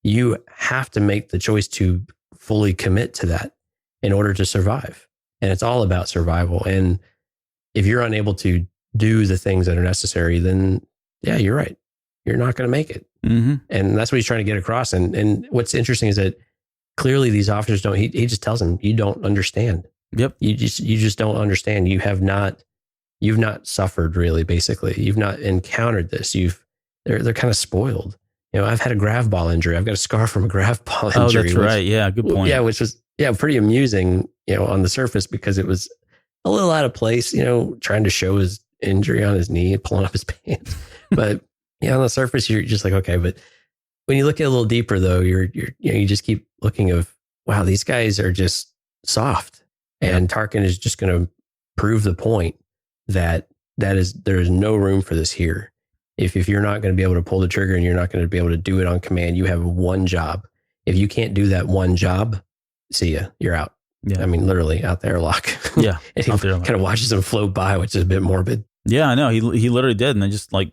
You have to make the choice to fully commit to that in order to survive. And it's all about survival. And if you're unable to do the things that are necessary, then yeah, you're right. You're not going to make it. Mm-hmm. And that's what he's trying to get across. And what's interesting is that clearly these officers don't, he just tells them, you don't understand. Yep. You just don't understand. You've not suffered really, basically. You've not encountered this. They're kind of spoiled. I've had a grav ball injury. I've got a scar from a grav ball injury. Oh, that's right. Yeah, good point. Yeah, which was pretty amusing, on the surface, because it was a little out of place, trying to show his injury on his knee and pulling up his pants. But on the surface, you're just like, okay. But when you look at it a little deeper, though, you just keep looking of, wow, these guys are just soft, and Tarkin is just going to prove the point that there is no room for this here. If you're not going to be able to pull the trigger and you're not going to be able to do it on command, you have one job. If you can't do that one job, see ya, you're out. Yeah. I mean, literally out there, lock. Yeah. And he kind of watches them float by, which is a bit morbid. Yeah, I know. He literally did. And I just let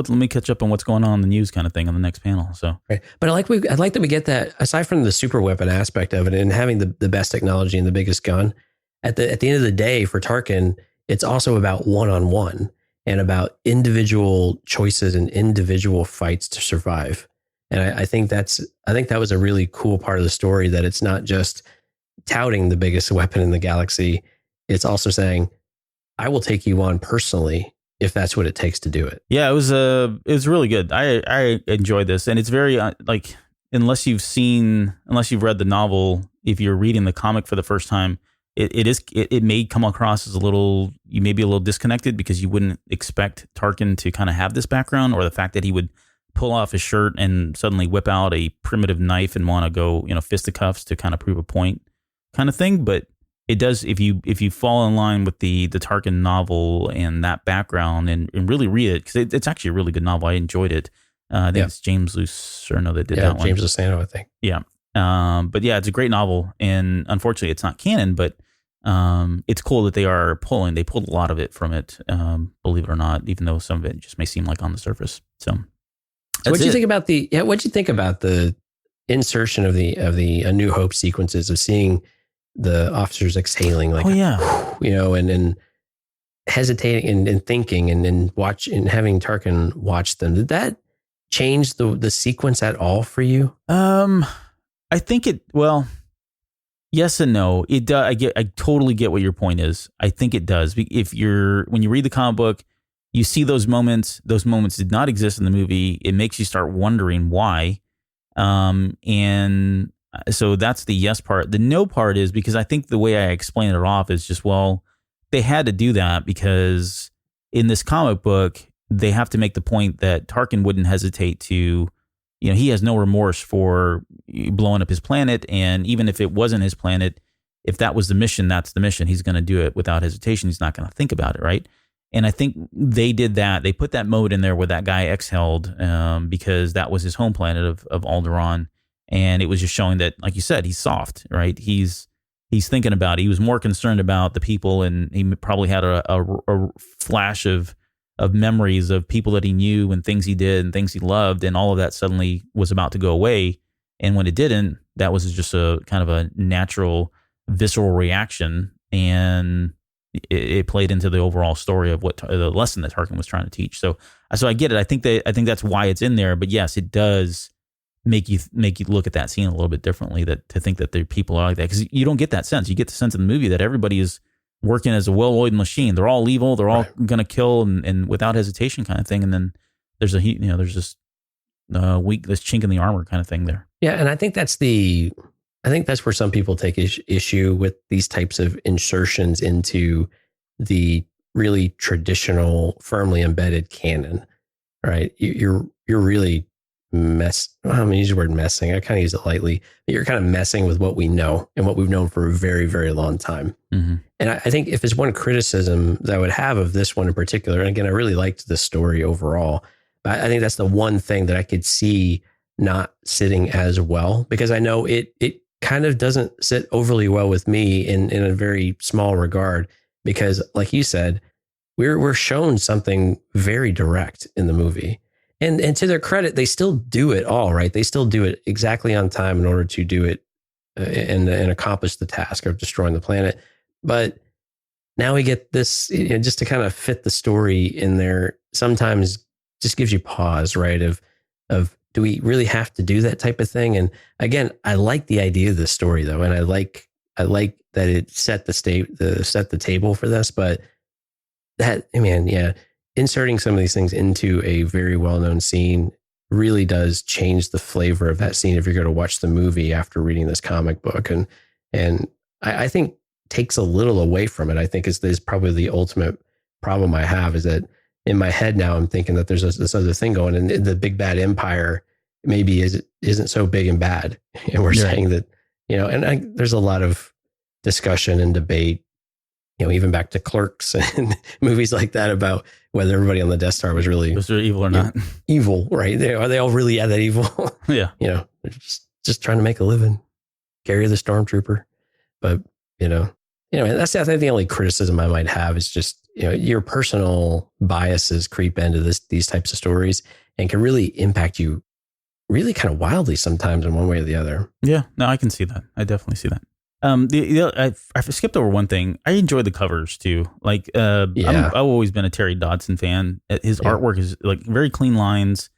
me catch up on what's going on in the news kind of thing on the next panel. So, right. But I like that we get that, aside from the super weapon aspect of it and having the best technology and the biggest gun, at the end of the day for Tarkin, it's also about one-on-one and about individual choices and individual fights to survive. And I think that was a really cool part of the story, that it's not just touting the biggest weapon in the galaxy. It's also saying, I will take you on personally if that's what it takes to do it. Yeah, it was really good. I enjoyed this, and it's very like, unless you've read the novel, if you're reading the comic for the first time, it may come across as you may be a little disconnected, because you wouldn't expect Tarkin to kind of have this background, or the fact that he would pull off his shirt and suddenly whip out a primitive knife and want to go, fisticuffs to kind of prove a point kind of thing. But it does, if you fall in line with the Tarkin novel and that background, and really read it, because it's actually a really good novel. I enjoyed it. I think it's James Luceno that did that one. James Luceno, I think. Yeah. But yeah, it's a great novel, and unfortunately it's not canon, but it's cool that they pulled a lot of it from it, believe it or not, even though some of it just may seem like on the surface. So what'd you think about the insertion of the A New Hope sequences, of seeing the officers exhaling, like, and hesitating and thinking and having Tarkin watch them? Did that change the sequence at all for you? I think yes and no. It does. I totally get what your point is. I think it does. When you read the comic book, you see those moments. Those moments did not exist in the movie. It makes you start wondering why. And so that's the yes part. The no part is, because I think the way I explain it off is just, they had to do that because in this comic book, they have to make the point that Tarkin wouldn't hesitate to, he has no remorse for blowing up his planet. And even if it wasn't his planet, if that was the mission, that's the mission. He's going to do it without hesitation. He's not going to think about it, right? And I think they did that. They put that mode in there where that guy exhaled, because that was his home planet of Alderaan. And it was just showing that, like you said, he's soft, right? He's thinking about it. He was more concerned about the people, and he probably had a flash of memories of people that he knew and things he did and things he loved, and all of that suddenly was about to go away. And when it didn't, that was just a kind of a natural, visceral reaction, and it played into the overall story of what the lesson that Tarkin was trying to teach. So I get it. I think that's why it's in there. But yes, it does make you look at that scene a little bit differently, to think that the people are like that, because you don't get that sense. You get the sense in the movie that everybody is working as a well-oiled machine. They're all evil. They're all going to kill and without hesitation kind of thing. And then there's there's this this chink in the armor kind of thing there. Yeah. And I think that's where some people take issue with these types of insertions into the really traditional, firmly embedded canon, right? You're really I'm going to use the word messing. I kind of use it lightly. But you're kind of messing with what we know and what we've known for a very, very long time. Mm-hmm. And I think if there's one criticism that I would have of this one in particular, and again, I really liked the story overall, but I think that's the one thing that I could see not sitting as well, because I know it kind of doesn't sit overly well with me in a very small regard, because like you said, we're shown something very direct in the movie. And to their credit, they still do it all, right? They still do it exactly on time in order to do it and accomplish the task of destroying the planet. But now we get this, just to kind of fit the story in there, sometimes just gives you pause, right? Of do we really have to do that type of thing? And again, I like the idea of the story though, and I like that it set the table for this. But inserting some of these things into a very well-known scene really does change the flavor of that scene if you're going to watch the movie after reading this comic book. And I think takes a little away from it. I think is probably the ultimate problem I have, is that in my head now I'm thinking that there's this other thing going, and the big bad empire maybe isn't so big and bad. And we're saying that, there's a lot of discussion and debate, even back to Clerks and movies like that, about whether everybody on the Death Star was really evil or not. Evil, right? Are they all really that evil? Yeah. They're just trying to make a living, carry the stormtrooper. But, that's I think the only criticism I might have is just, your personal biases creep into these types of stories and can really impact you really kind of wildly sometimes in one way or the other. Yeah, no, I can see that. I definitely see that. I skipped over one thing. I enjoy the covers too. Like, I've always been a Terry Dodson fan. His artwork is like very clean lines.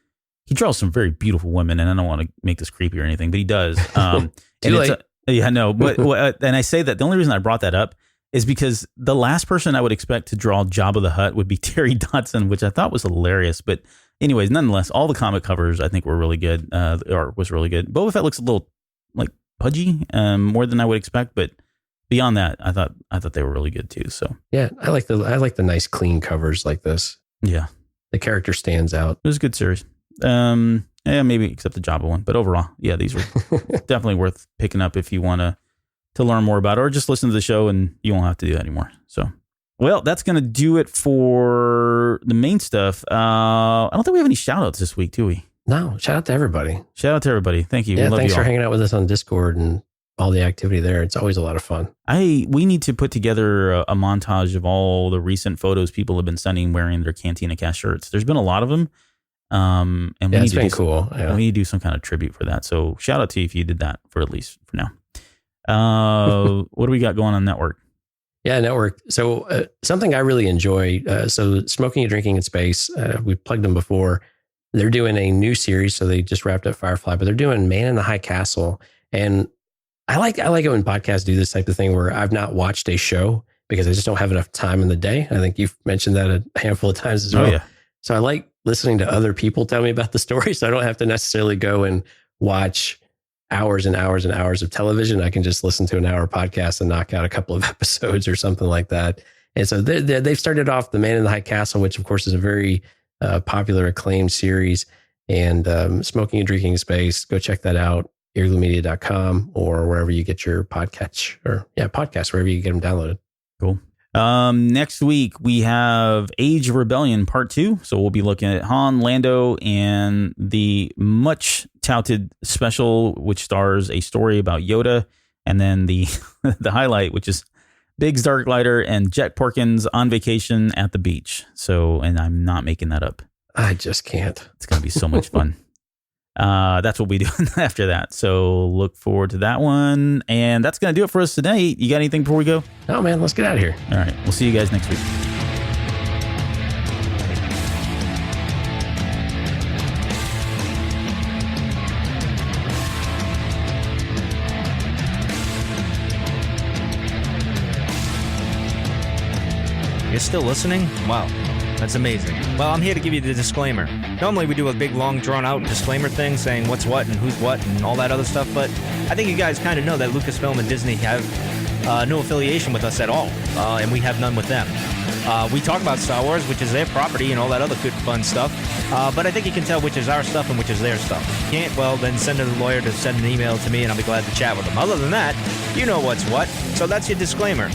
He draws some very beautiful women, and I don't want to make this creepy or anything, but he does. And I say that the only reason I brought that up is because the last person I would expect to draw Jabba the Hutt would be Terry Dodson, which I thought was hilarious. But anyways, nonetheless, all the comic covers I think were really good. The art was really good. Boba Fett looks a little like pudgy, more than I would expect, but beyond that, I thought they were really good too. So yeah, I like the nice clean covers like this. Yeah, the character stands out. It was a good series. Maybe except the Jabba one, but overall, yeah, these were definitely worth picking up if you want to learn more about it, or just listen to the show and you won't have to do that anymore. So, well, that's going to do it for the main stuff. I don't think we have any shout outs this week, do we? No, shout out to everybody. Thank you. Yeah, we love thanks you for all. hanging out with us on Discord and all the activity there. It's always a lot of fun. We need to put together a montage of all the recent photos people have been sending wearing their Cantina Cast shirts. There's been a lot of them. And it's been cool. Yeah. We need to do some kind of tribute for that. So shout out to you if you did that for now. What do we got going on network? Yeah, network. So something I really enjoy. So Smoking and Drinking in Space, we've plugged them before. They're doing a new series. So they just wrapped up Firefly, but they're doing Man in the High Castle. And I like it when podcasts do this type of thing where I've not watched a show because I just don't have enough time in the day. I think you've mentioned that a handful of times as well. Oh, yeah. So I like listening to other people tell me about the story. So I don't have to necessarily go and watch hours and hours and hours of television. I can just listen to an hour podcast and knock out a couple of episodes or something like that. And so they've started off The Man in the High Castle, which of course is a very popular, acclaimed series, and Smoking and Drinking Space. Go check that out, eargluemedia.com or wherever you get your podcasts, wherever you get them downloaded. Cool. Next week we have Age of Rebellion Part 2. So we'll be looking at Han, Lando, and the much touted special, which stars a story about Yoda, and then the the highlight, which is Biggs Darklighter and Jet Porkins on vacation at the beach. So, and I'm not making that up. I just can't. It's going to be so much fun. That's what we do after that. So look forward to that one. And that's going to do it for us today. You got anything before we go? No, man, let's get out of here. All right. We'll see you guys next week. You're still listening? Wow. That's amazing. Well, I'm here to give you the disclaimer. Normally we do a big, long, drawn-out disclaimer thing saying what's what and who's what and all that other stuff, but I think you guys kind of know that Lucasfilm and Disney have no affiliation with us at all, and we have none with them. We talk about Star Wars, which is their property, and all that other good, fun stuff, but I think you can tell which is our stuff and which is their stuff. If you can't, well, then send a lawyer to send an email to me, and I'll be glad to chat with them. Other than that, you know what's what, so that's your disclaimer.